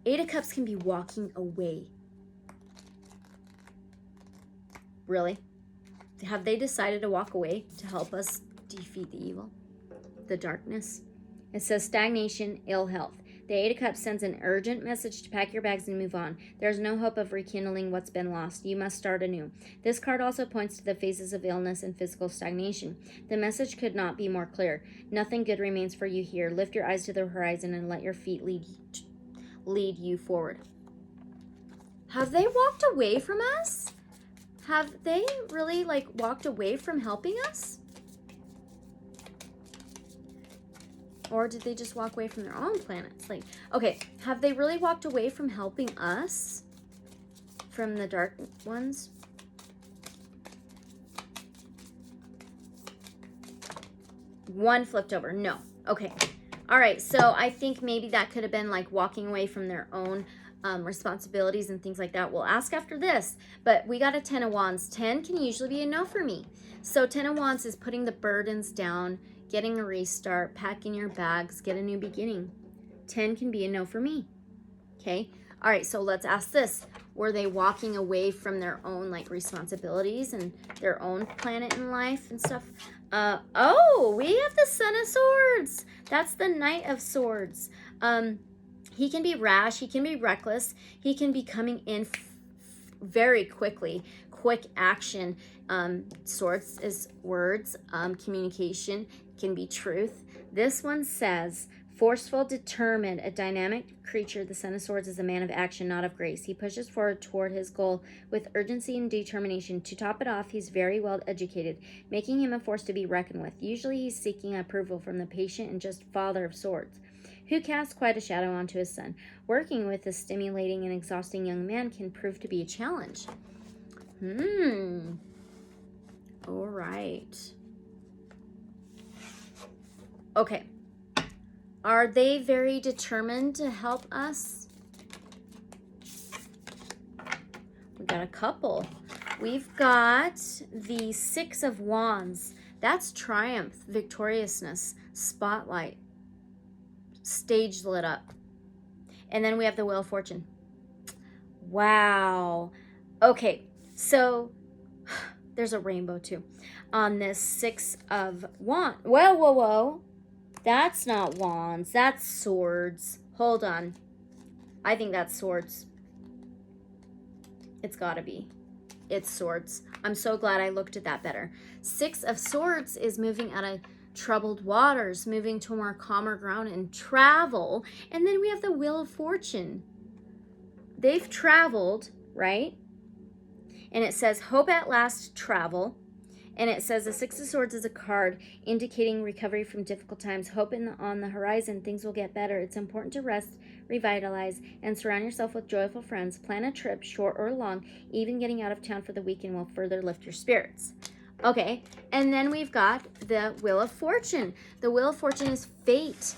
[SPEAKER 1] 8 of Cups can be walking away. Really? Have they decided to walk away to help us defeat the evil, the darkness? It says stagnation, ill health. The 8 of Cups sends an urgent message to pack your bags and move on. There's no hope of rekindling what's been lost. You must start anew. This card also points to the phases of illness and physical stagnation. The message could not be more clear. Nothing good remains for you here. Lift your eyes to the horizon and let your feet lead you forward. Have they walked away from us? Have they really walked away from helping us? Or did they just walk away from their own planets? Okay, have they really walked away from helping us? From the dark ones? One flipped over. No. Okay. All right, so I think maybe that could have been walking away from their own responsibilities and things like that. We'll ask after this, but we got a 10 of Wands. 10 can usually be a no for me. So 10 of Wands is putting the burdens down, getting a restart, packing your bags, get a new beginning. 10 can be a no for me. Okay. All right. So let's ask this. Were they walking away from their own responsibilities and their own planet in life and stuff? Oh, we have the Son of Swords. That's the Knight of Swords. He can be rash. He can be reckless. He can be coming in very quickly. Quick action. Swords is words. Communication can be truth. This one says, forceful, determined, a dynamic creature. The Son of Swords is a man of action, not of grace. He pushes forward toward his goal with urgency and determination. To top it off, he's very well educated, making him a force to be reckoned with. Usually he's seeking approval from the patient and just Father of Swords, who casts quite a shadow onto his son. Working with a stimulating and exhausting young man can prove to be a challenge. All right. Okay. Are they very determined to help us? We got a couple. We've got the Six of Wands. That's triumph, victoriousness, spotlight, stage lit up. And then we have the Wheel of Fortune. Wow. Okay, so there's a rainbow too on this Six of Wands. Whoa, whoa, whoa. That's not wands. That's swords. Hold on. I think that's swords. It's gotta be. It's swords. I'm so glad I looked at that better. Six of Swords is moving out of troubled waters, moving to more calmer ground and travel. And then we have the Wheel of Fortune. They've traveled, right? And it says, hope at last travel. And it says the Six of Swords is a card indicating recovery from difficult times. Hope on the horizon, things will get better. It's important to rest, revitalize, and surround yourself with joyful friends. Plan a trip, short or long. Even getting out of town for the weekend will further lift your spirits. Okay, and then we've got the Wheel of Fortune. The Wheel of Fortune is fate,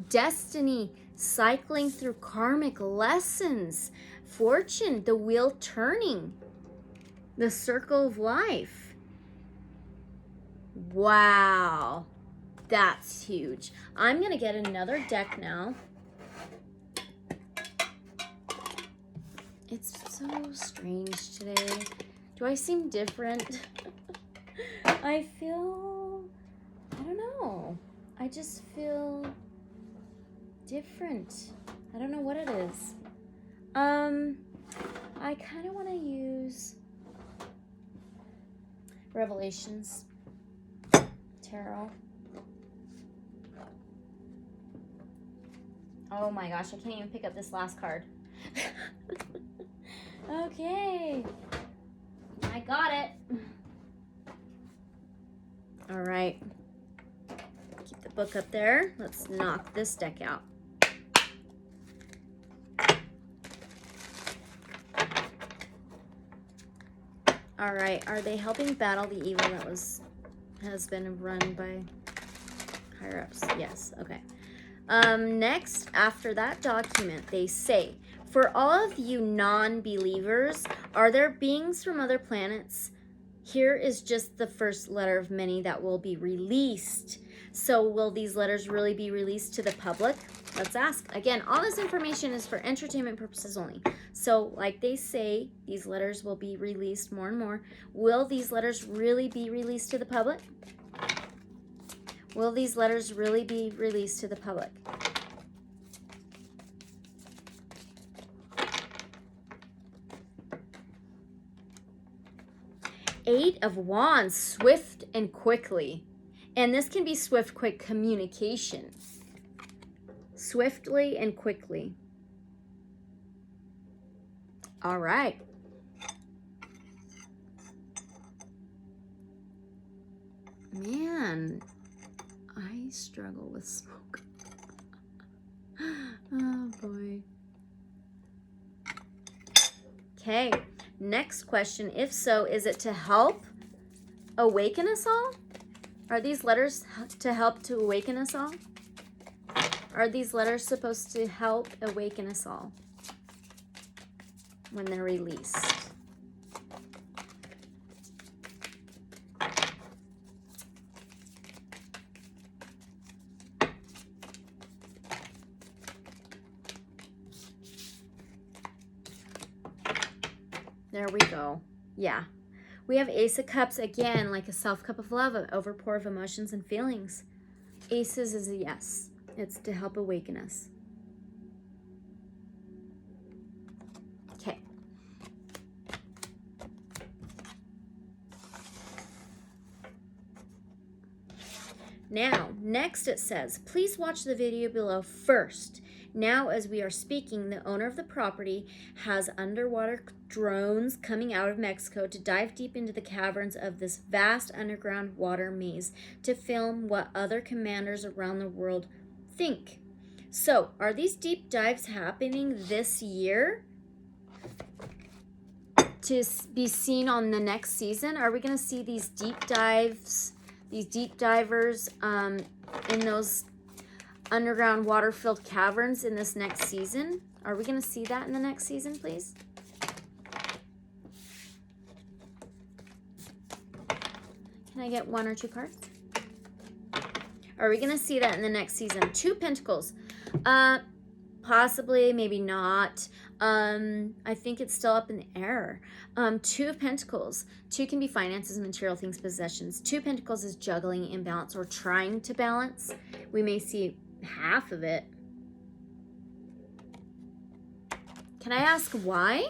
[SPEAKER 1] destiny, cycling through karmic lessons. Fortune, the wheel turning, the circle of life. Wow, that's huge. I'm going to get another deck now. It's so strange today. Do I seem different? I feel, I don't know. I just feel different. I don't know what it is. I kind of want to use Revelations Tarot. Oh my gosh, I can't even pick up this last card. Okay. I got it. All right. Keep the book up there. Let's knock this deck out. All right. Are they helping battle the evil that has been run by higher ups? Yes. Okay. Next, after that document, they say, for all of you non-believers, are there beings from other planets? Here is just the first letter of many that will be released. So will these letters really be released to the public? Let's ask. Again, all this information is for entertainment purposes only. So like they say, these letters will be released more and more. Will these letters really be released to the public? Will these letters really be released to the public? Eight of Wands, swift and quickly. And this can be swift, quick communication. Swiftly and quickly. All right. Man, I struggle with smoke. Oh boy. Okay, next question. If so, is it to help awaken us all? Are these letters to help to awaken us all? Are these letters supposed to help awaken us all when they're released? There we go. Yeah. We have Ace of Cups again, like a self-cup of love, an overpour of emotions and feelings. Aces is a yes. It's to help awaken us. Okay. Now, next it says, please watch the video below first. Now, as we are speaking, the owner of the property has underwater drones coming out of Mexico to dive deep into the caverns of this vast underground water maze to film what other commanders around the world think. So, are these deep dives happening this year? to be seen on the next season? Are we going to see these deep dives, these deep divers in those underground water-filled caverns in this next season? Are we going to see that in the next season, please? Can I get 1 or 2 cards? Are we going to see that in the next season? 2 Pentacles. Possibly, maybe not. I think it's still up in the air. 2 of Pentacles. 2 can be finances, material things, possessions. 2 Pentacles is juggling, imbalance, or trying to balance. We may see half of it. Can I ask why?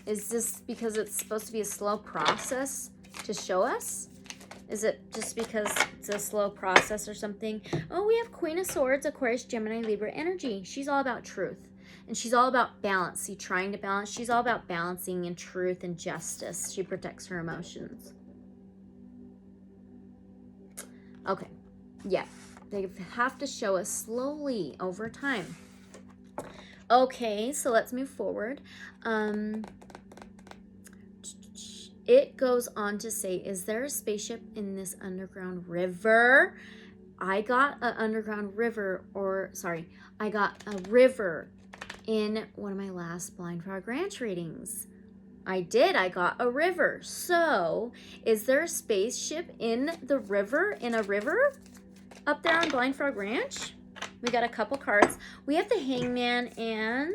[SPEAKER 1] Is this because it's supposed to be a slow process to show us? Is it just because it's a slow process or something? Oh, we have Queen of Swords, Aquarius, Gemini, Libra energy. She's all about truth. And she's all about balance. See, trying to balance. She's all about balancing in truth and justice. She protects her emotions. Okay. Yeah. They have to show us slowly over time. Okay, so let's move forward. It goes on to say, is there a spaceship in this underground river? I got an underground river, I got a river in one of my last Blind Frog Ranch readings. I got a river. So, is there a spaceship in the river, up there on Blind Frog Ranch? We got a couple cards. We have the Hangman and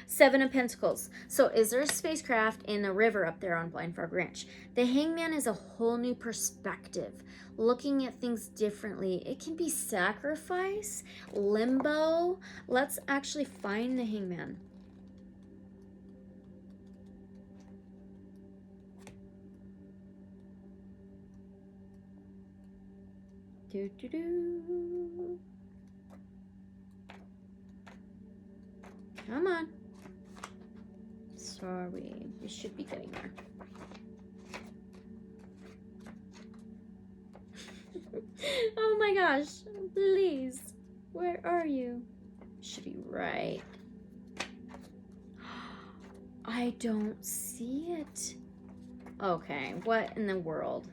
[SPEAKER 1] 7 of Pentacles. So is there a spacecraft in a river up there on Blind Frog Ranch? The Hangman is a whole new perspective, looking at things differently. It can be sacrifice, limbo. Let's actually find the Hangman. Come on. Sorry, we should be getting there. Oh my gosh, please. Where are you? Should be right. I don't see it. Okay, what in the world?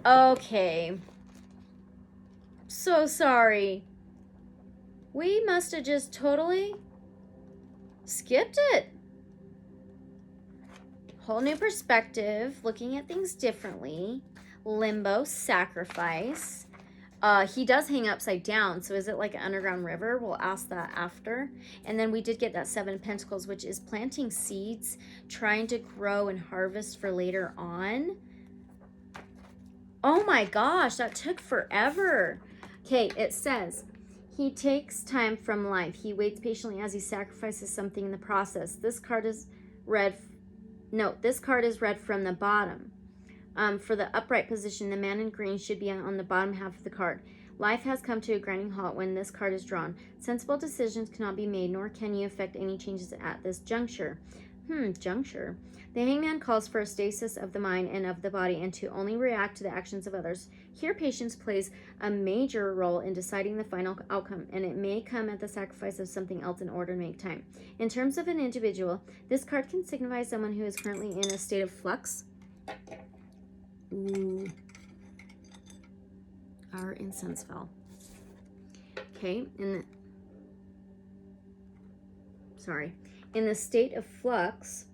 [SPEAKER 1] Okay. So sorry. We must have just totally skipped it. Whole new perspective, looking at things differently. Limbo, sacrifice. He does hang upside down, so is it like an underground river? We'll ask that after. And then we did get that 7 of Pentacles, which is planting seeds, trying to grow and harvest for later on. Oh my gosh, that took forever. Okay, it says, he takes time from life. He waits patiently as he sacrifices something in the process. This card is red. No, this card is red from the bottom. For the upright position, the man in green should be on the bottom half of the card. Life has come to a grinding halt when this card is drawn. Sensible decisions cannot be made, nor can you affect any changes at this juncture. Juncture. The Hangman calls for a stasis of the mind and of the body and to only react to the actions of others. Here, patience plays a major role in deciding the final outcome, and it may come at the sacrifice of something else in order to make time. In terms of an individual, this card can signify someone who is currently in a state of flux. Ooh. Our incense fell. Okay, in the state of flux,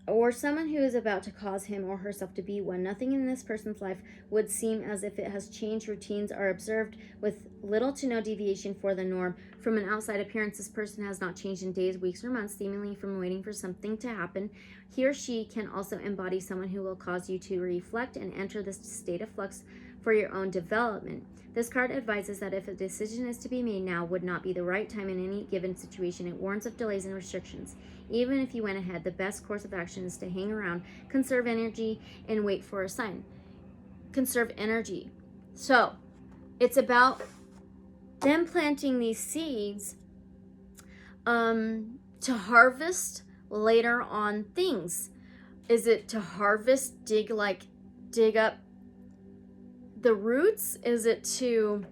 [SPEAKER 1] or someone who is about to cause him or herself to be one. Nothing in this person's life would seem as if it has changed. Routines are observed with little to no deviation for the norm. From an outside appearance, this person has not changed in days, weeks, or months, seemingly from waiting for something to happen. He or she can also embody someone who will cause you to reflect and enter this state of flux for your own development. This card advises that if a decision is to be made now would not be the right time in any given situation. It warns of delays and restrictions. Even if you went ahead, the best course of action is to hang around, conserve energy, and wait for a sign. Conserve energy. So, it's about them planting these seeds to harvest later on things. Is it to harvest, dig up the roots? Is it to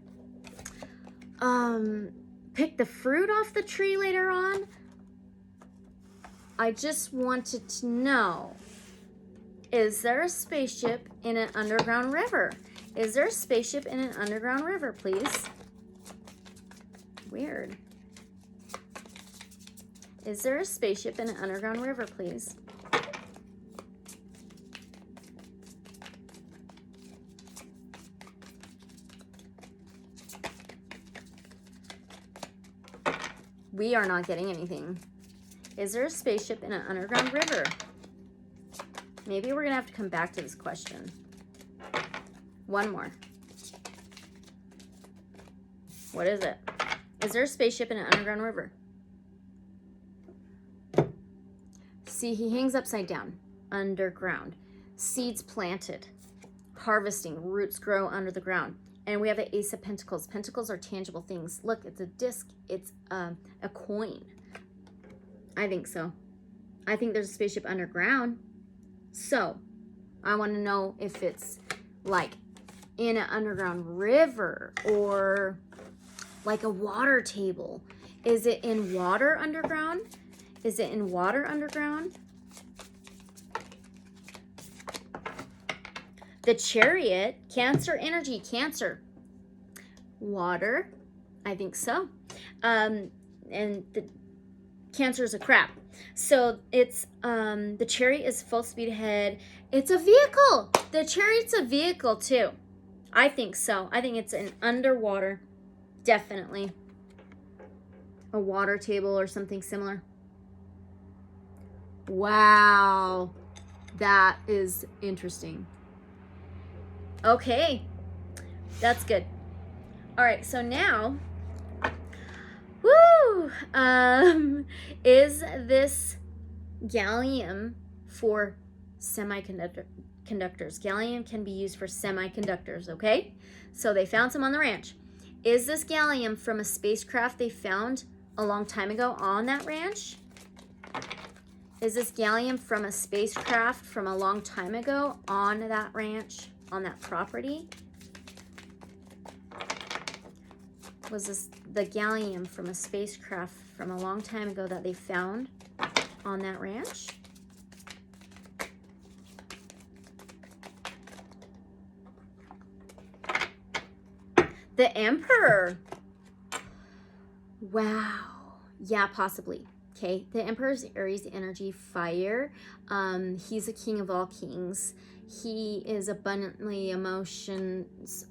[SPEAKER 1] pick the fruit off the tree later on? I just wanted to know, is there a spaceship in an underground river? Is there a spaceship in an underground river, please? Weird. Is there a spaceship in an underground river, please? We are not getting anything. Is there a spaceship in an underground river? Maybe we're going to have to come back to this question. One more. What is it? Is there a spaceship in an underground river? See, he hangs upside down. Underground. Seeds planted. Harvesting. Roots grow under the ground. And we have the Ace of Pentacles. Pentacles are tangible things. Look, it's a disc. It's a coin. I think so. I think there's a spaceship underground. So, I want to know if it's like in an underground river or like a water table. Is it in water underground? Is it in water underground? The Chariot, Cancer energy, Cancer. Water, I think so. And the Cancer is a crab. So it's, the Chariot is full speed ahead. It's a vehicle. The Chariot's a vehicle too. I think so. I think it's an underwater, definitely. A water table or something similar. Wow. That is interesting. Okay. That's good. All right. So now, woo! Is this gallium for semiconductors? Gallium can be used for semiconductors, okay? So they found some on the ranch. Is this gallium from a spacecraft they found a long time ago on that ranch? Is this gallium from a spacecraft from a long time ago on that ranch, on that property? Was this the gallium from a spacecraft from a long time ago that they found on that ranch? The Emperor. Wow. Yeah, possibly. Okay. The Emperor is Aries energy, fire. He's a king of all kings. He is abundantly emotions,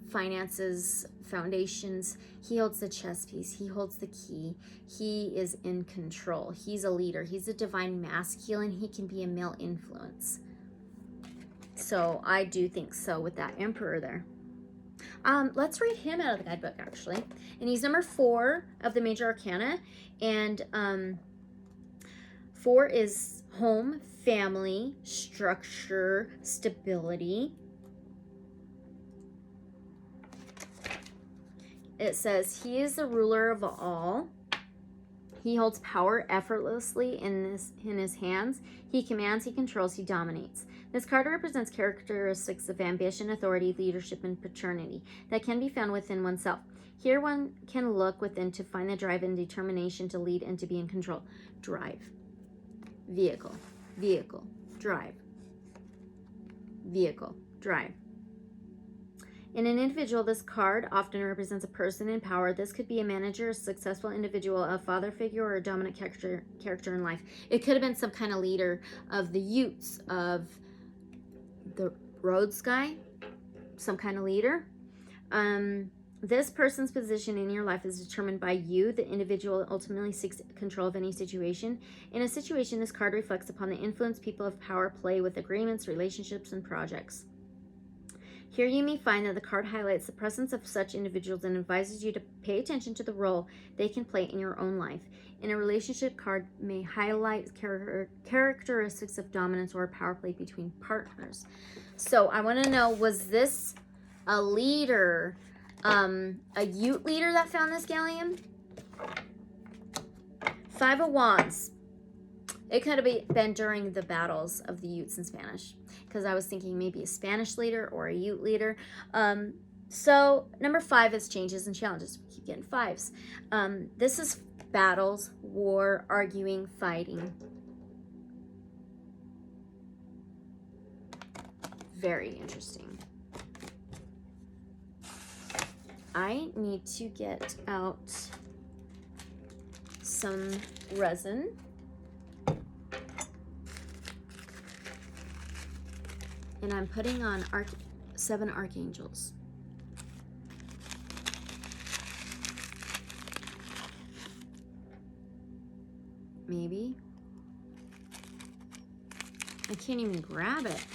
[SPEAKER 1] finances, foundations. He holds the chess piece. He holds the key. He is in control. He's a leader. He's a divine masculine. He can be a male influence. So I do think so with that Emperor there. Let's read him out of the guidebook, actually. And he's number 4 of the major arcana. And 4 is home, family, structure, stability. It says, he is the ruler of all. He holds power effortlessly in his hands. He commands, he controls, he dominates. This card represents characteristics of ambition, authority, leadership, and paternity that can be found within oneself. Here one can look within to find the drive and determination to lead and to be in control. Drive. Vehicle. Vehicle. Drive. Vehicle. Drive. In an individual, this card often represents a person in power. This could be a manager, a successful individual, a father figure, or a dominant character in life. It could have been some kind of leader of the Utes, of the Rhodes guy, some kind of leader. This person's position in your life is determined by you. The individual ultimately seeks control of any situation. In a situation, this card reflects upon the influence people of power play with agreements, relationships, and projects. Here you may find that the card highlights the presence of such individuals and advises you to pay attention to the role they can play in your own life. In a relationship, card may highlight characteristics of dominance or power play between partners. So I want to know, was this a leader, a Ute leader that found this gallium? 5 of Wands. It could have been during the battles of the Utes in Spanish, because I was thinking maybe a Spanish leader or a Ute leader. So number 5 is changes and challenges. We keep getting 5s. This is battles, war, arguing, fighting. Very interesting. I need to get out some resin. And I'm putting on 7 archangels. Maybe. I can't even grab it.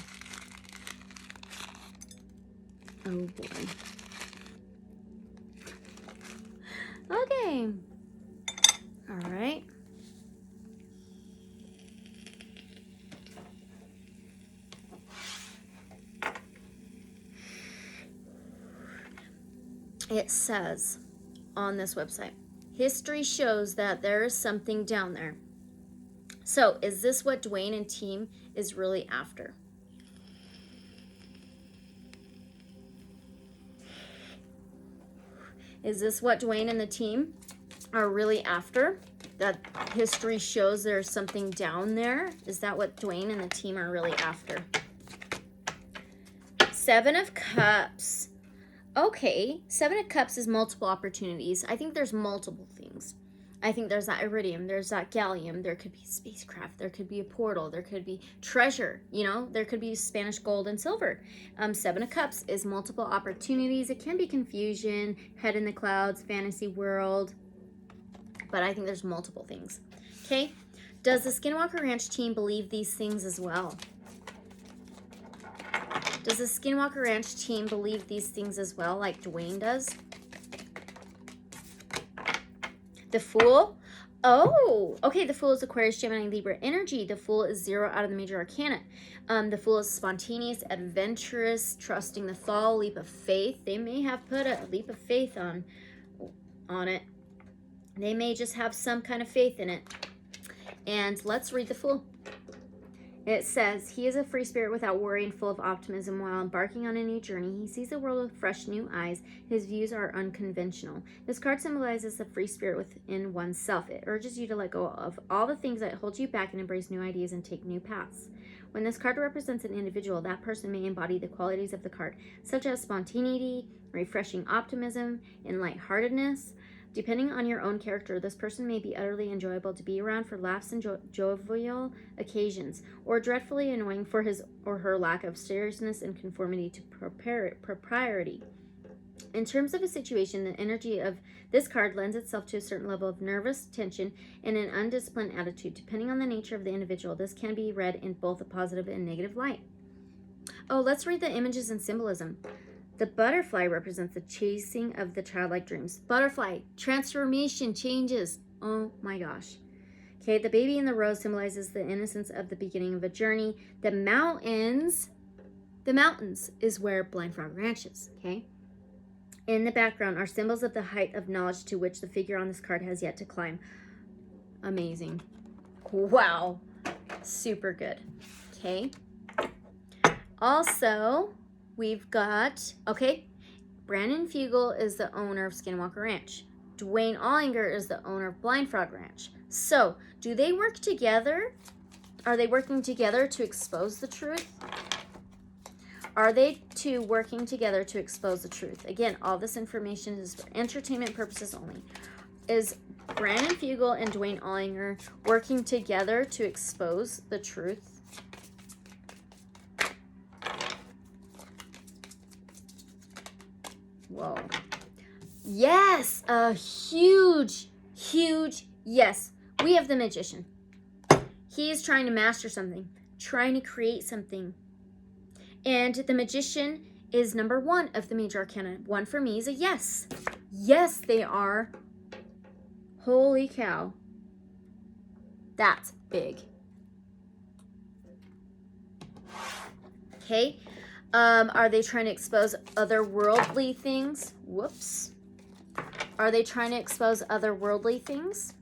[SPEAKER 1] Oh boy. Okay. All right. It says on this website, history shows that there is something down there. So is this what Dwayne and team is really after? Is this what Dwayne and the team are really after? That history shows there's something down there? Is that what Dwayne and the team are really after? 7 of Cups. Okay, 7 of Cups is multiple opportunities. I think there's multiple things. I think there's that iridium, there's that gallium, there could be spacecraft, there could be a portal, there could be treasure, you know, there could be Spanish gold and silver. 7 of Cups is multiple opportunities. It can be confusion, head in the clouds, fantasy world, but I think there's multiple things. Okay, does the Skinwalker Ranch team believe these things as well? Does the Skinwalker Ranch team believe these things as well, like Dwayne does? The Fool. Oh, okay. The Fool is Aquarius, Gemini, Libra energy. The Fool is 0 out of the major arcana. The Fool is spontaneous, adventurous, trusting the fall, leap of faith. They may have put a leap of faith on it. They may just have some kind of faith in it. And let's read the Fool. It says, he is a free spirit without worry and full of optimism. While embarking on a new journey, he sees the world with fresh new eyes. His views are unconventional. This card symbolizes the free spirit within oneself. It urges you to let go of all the things that hold you back and embrace new ideas and take new paths. When this card represents an individual, that person may embody the qualities of the card, such as spontaneity, refreshing optimism, and lightheartedness. Depending on your own character, this person may be utterly enjoyable to be around for laughs and jovial occasions, or dreadfully annoying for his or her lack of seriousness and conformity to propriety. In terms of a situation, the energy of this card lends itself to a certain level of nervous tension and an undisciplined attitude. Depending on the nature of the individual, this can be read in both a positive and negative light. Oh, let's read the images and symbolism. The butterfly represents the chasing of the childlike dreams. Butterfly, transformation, changes. Oh my gosh. Okay, the baby in the rose symbolizes the innocence of the beginning of a journey. The mountains is where Blind Frog Ranch is, okay? In the background are symbols of the height of knowledge to which the figure on this card has yet to climb. Amazing. Wow. Super good. Okay. Also, we've got, okay, Brandon Fugel is the owner of Skinwalker Ranch. Dwayne Ollinger is the owner of Blind Frog Ranch. So, do they work together? Are they working together to expose the truth? Are they two working together to expose the truth? Again, all this information is for entertainment purposes only. Is Brandon Fugel and Dwayne Ollinger working together to expose the truth? Whoa. Yes, a huge, huge yes. We have the magician. He is trying to master something, trying to create something. And the magician is number 1 of the major arcana. 1 for me is a yes. Yes, they are. Holy cow. That's big. Okay. Are they trying to expose otherworldly things? Whoops. Are they trying to expose otherworldly things?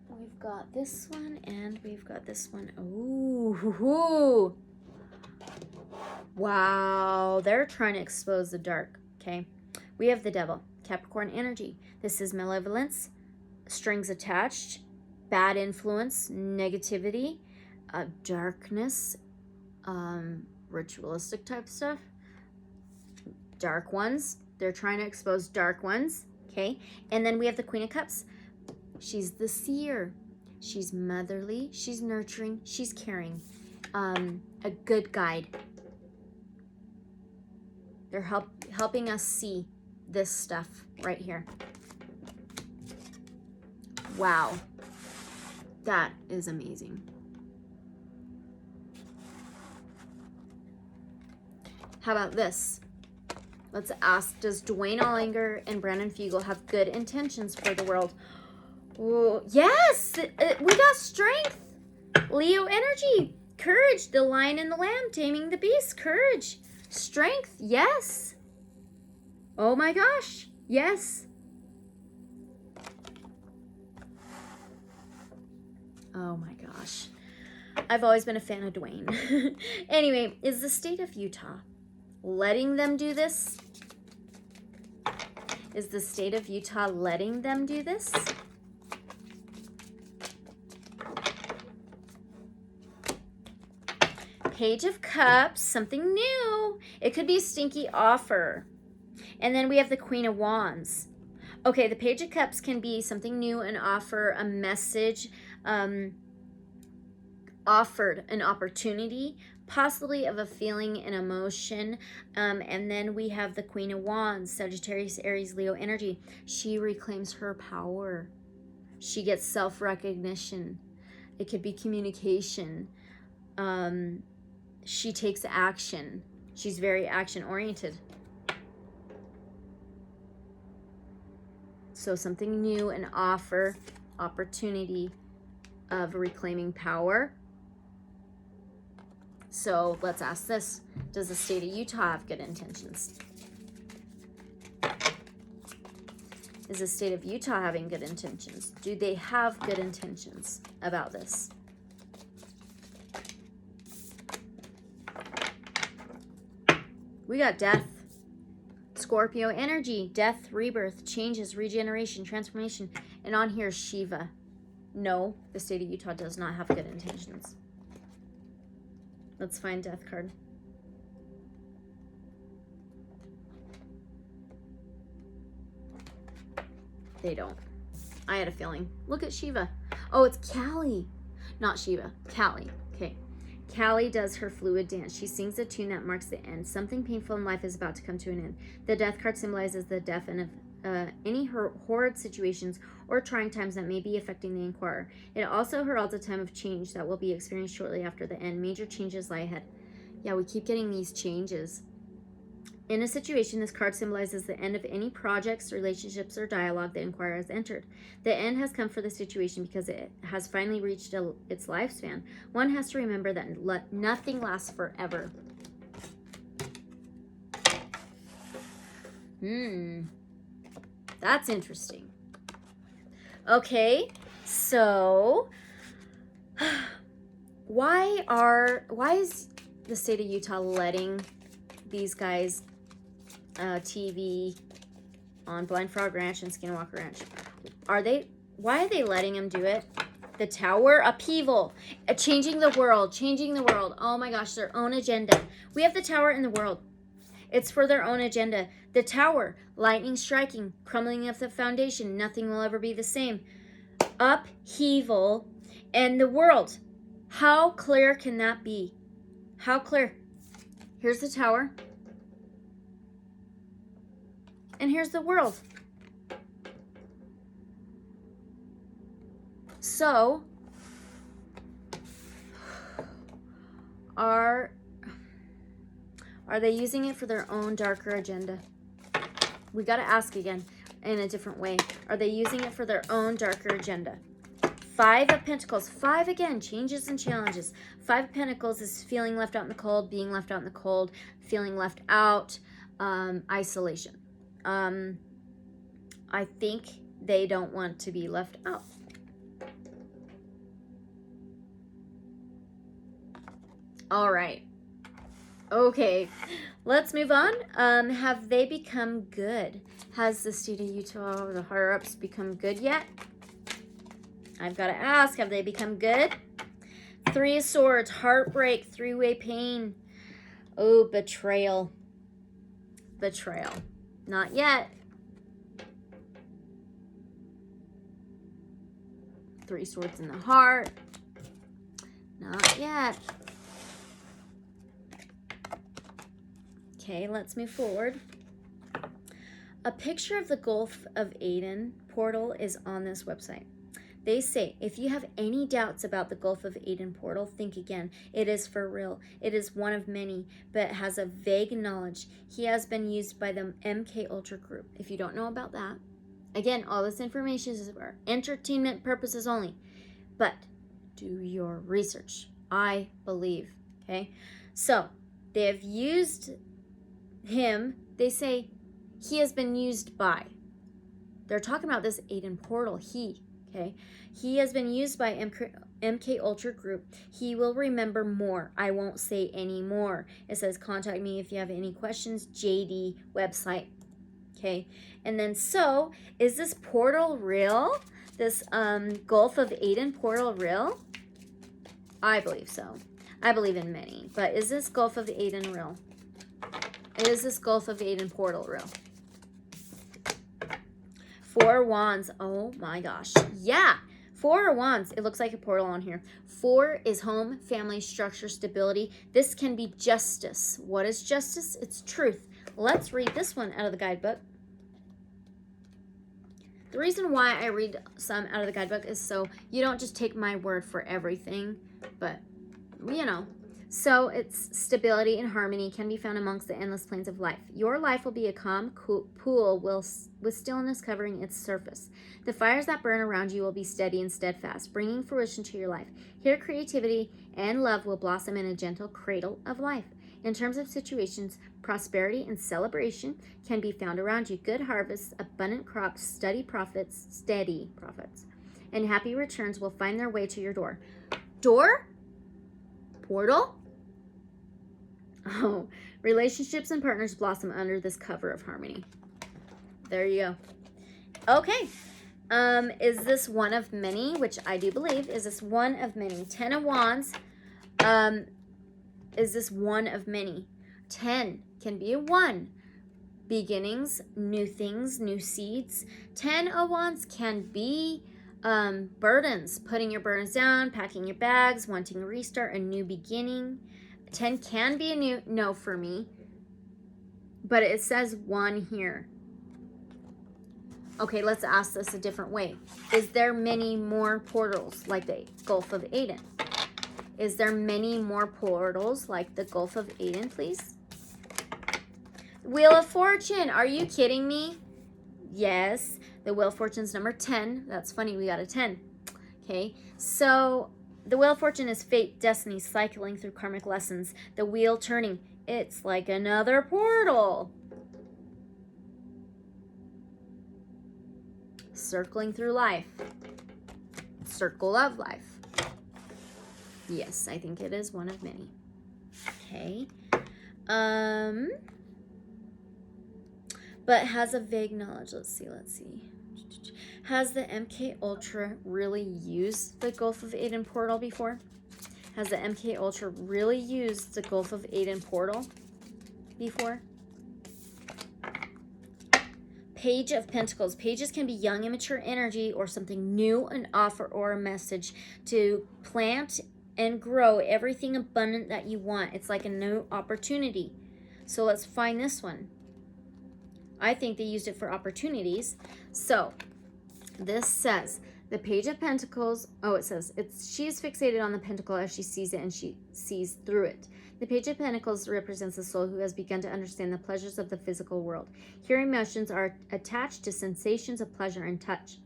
[SPEAKER 1] We've got this one and we've got this one. Ooh. Wow. They're trying to expose the dark. Okay. We have the Devil, Capricorn energy. This is malevolence, strings attached, bad influence, negativity, darkness, ritualistic type stuff, dark ones. They're trying to expose dark ones. Okay. And then we have the Queen of Cups. She's the seer. She's motherly. She's nurturing. She's caring. A good guide. They're helping us see this stuff right here. Wow. That is amazing. How about this? Let's ask, does Dwayne Ollinger and Brandon Fugel have good intentions for the world? Ooh, yes! We got strength. Leo energy. Courage. The lion and the lamb. Taming the beast. Courage. Strength. Yes. Oh my gosh. Yes. Oh my gosh. I've always been a fan of Dwayne. Anyway, is the state of Utah letting them do this? Is the state of Utah letting them do this? Page of Cups, something new. It could be a stinky offer. And then we have the Queen of Wands. Okay, the Page of Cups can be something new, an offer, a message, offered, an opportunity, possibly of a feeling, an emotion. And then we have the Queen of Wands, Sagittarius, Aries, Leo energy. She reclaims her power. She gets self-recognition. It could be communication. She takes action. She's very action-oriented. So something new, an offer, opportunity of reclaiming power. So let's ask this. Does the state of Utah have good intentions? Is the state of Utah having good intentions? Do they have good intentions about this? We got death. Scorpio energy, death, rebirth, changes, regeneration, transformation. And on here, Shiva. No, the state of Utah does not have good intentions. Let's find death card. They don't. I had a feeling. Look at Shiva. Oh, it's Callie. Not Shiva. Callie. Okay. Callie does her fluid dance. She sings a tune that marks the end. Something painful in life is about to come to an end. The death card symbolizes the death and of any horrid situations or trying times that may be affecting the inquirer. It also heralds a time of change that will be experienced shortly after the end. Major changes lie ahead. Yeah, we keep getting these changes. In a situation, this card symbolizes the end of any projects, relationships, or dialogue the inquirer has entered. The end has come for the situation because it has finally reached its lifespan. One has to remember that nothing lasts forever. That's interesting. Okay, so why is the state of Utah letting these guys TV on Blind Frog Ranch and Skinwalker Ranch? Why are they letting them do it? The Tower, upheaval, changing the world. Oh my gosh, their own agenda. We have the Tower in the world. It's for their own agenda. The Tower, lightning striking, crumbling of the foundation. Nothing will ever be the same. Upheaval and the world. How clear can that be? How clear? Here's the Tower. And here's the world. So, are they using it for their own darker agenda? We got to ask again in a different way. Are they using it for their own darker agenda? 5 of Pentacles. 5 again, changes and challenges. 5 of Pentacles is feeling left out in the cold, being left out in the cold, feeling left out, isolation. I think they don't want to be left out. All right. Okay, let's move on. Have they become good? Has the state of Utah or the higher-ups become good yet? I've got to ask, have they become good? Three of Swords, heartbreak, three-way pain. Oh, betrayal. Betrayal. Not yet. Three Swords in the heart. Not yet. Okay, let's move forward. A picture of the Gulf of Aden portal is on this website. They say, if you have any doubts about the Gulf of Aden portal, think again. It is for real. It is one of many, but has a vague knowledge. He has been used by the MK Ultra group. If you don't know about that, again, all this information is for entertainment purposes only. But do your research. I believe. Okay? So, they have used him. They say he has been used by. They're talking about this Aden portal. Okay? He has been used by MK Ultra Group. He will remember more. I won't say any more. It says, contact me if you have any questions. JD website. Okay? And then, so, is this portal real? This Gulf of Aden portal real? I believe so. I believe in many. But is this Gulf of Aden real? Is this Gulf of Aden portal real? Four Wands. Oh my gosh. Yeah. Four Wands. It looks like a portal on here. Four is home, family, structure, stability. This can be justice. What is justice? It's truth. Let's read this one out of the guidebook. The reason why I read some out of the guidebook is so you don't just take my word for everything, but, you know. So it's stability and harmony can be found amongst the endless plains of life. Your life will be a calm pool with stillness covering its surface. The fires that burn around you will be steady and steadfast, bringing fruition to your life. Here, creativity and love will blossom in a gentle cradle of life. In terms of situations, prosperity and celebration can be found around you. Good harvests, abundant crops, steady profits, and happy returns will find their way to your door. Door? Portal? Oh, relationships and partners blossom under this cover of harmony. There you go. Okay. Is this one of many? Which I do believe. Is this one of many? 10 of Wands. Is this one of many? 10 can be a 1. Beginnings, new things, new seeds. 10 of Wands can be burdens. Putting your burdens down, packing your bags, wanting a restart, a new beginning. 10 can be a new no for me, but it says 1 here. Okay, let's ask this a different way. Is there many more portals like the Gulf of Aden? Is there many more portals like the Gulf of Aden, please? Wheel of Fortune. Are you kidding me? Yes. The Wheel of Fortune's number 10. That's funny. We got a 10. Okay. So the Wheel of Fortune is fate, destiny, cycling through karmic lessons. The wheel turning. It's like another portal. Circling through life. Circle of life. Yes, I think it is one of many. Okay. But has a vague knowledge. Let's see. Has the MK Ultra really used the Gulf of Aden portal before? Has the MK Ultra really used the Gulf of Aden portal before? Page of Pentacles. Pages can be young, immature energy or something new, an offer or a message to plant and grow everything abundant that you want. It's like a new opportunity. So let's find this one. I think they used it for opportunities. So this says the Page of Pentacles. Oh, it says she is fixated on the pentacle as she sees it and she sees through it. The Page of Pentacles represents the soul who has begun to understand the pleasures of the physical world. Here, emotions are attached to sensations of pleasure and touch.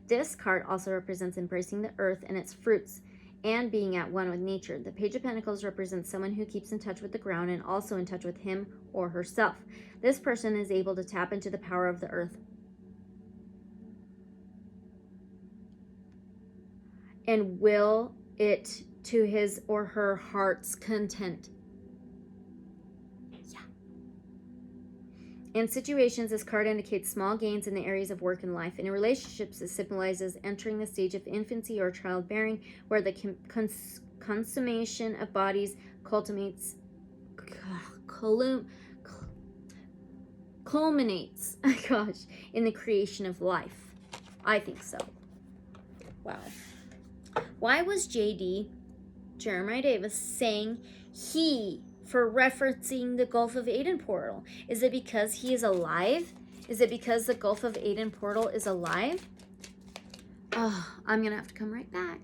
[SPEAKER 1] This card also represents embracing the earth and its fruits and being at one with nature. The Page of Pentacles represents someone who keeps in touch with the ground and also in touch with him or herself. This person is able to tap into the power of the earth and will it to his or her heart's content. In situations, this card indicates small gains in the areas of work and life. In relationships, it symbolizes entering the stage of infancy or childbearing, where the consummation of bodies culminates, gosh, in the creation of life. I think so. Wow. Why was JD, Jeremiah Davis, saying he for referencing the Gulf of Aden portal? Is it because he is alive? Is it because the Gulf of Aden portal is alive? Oh, I'm going to have to come right back.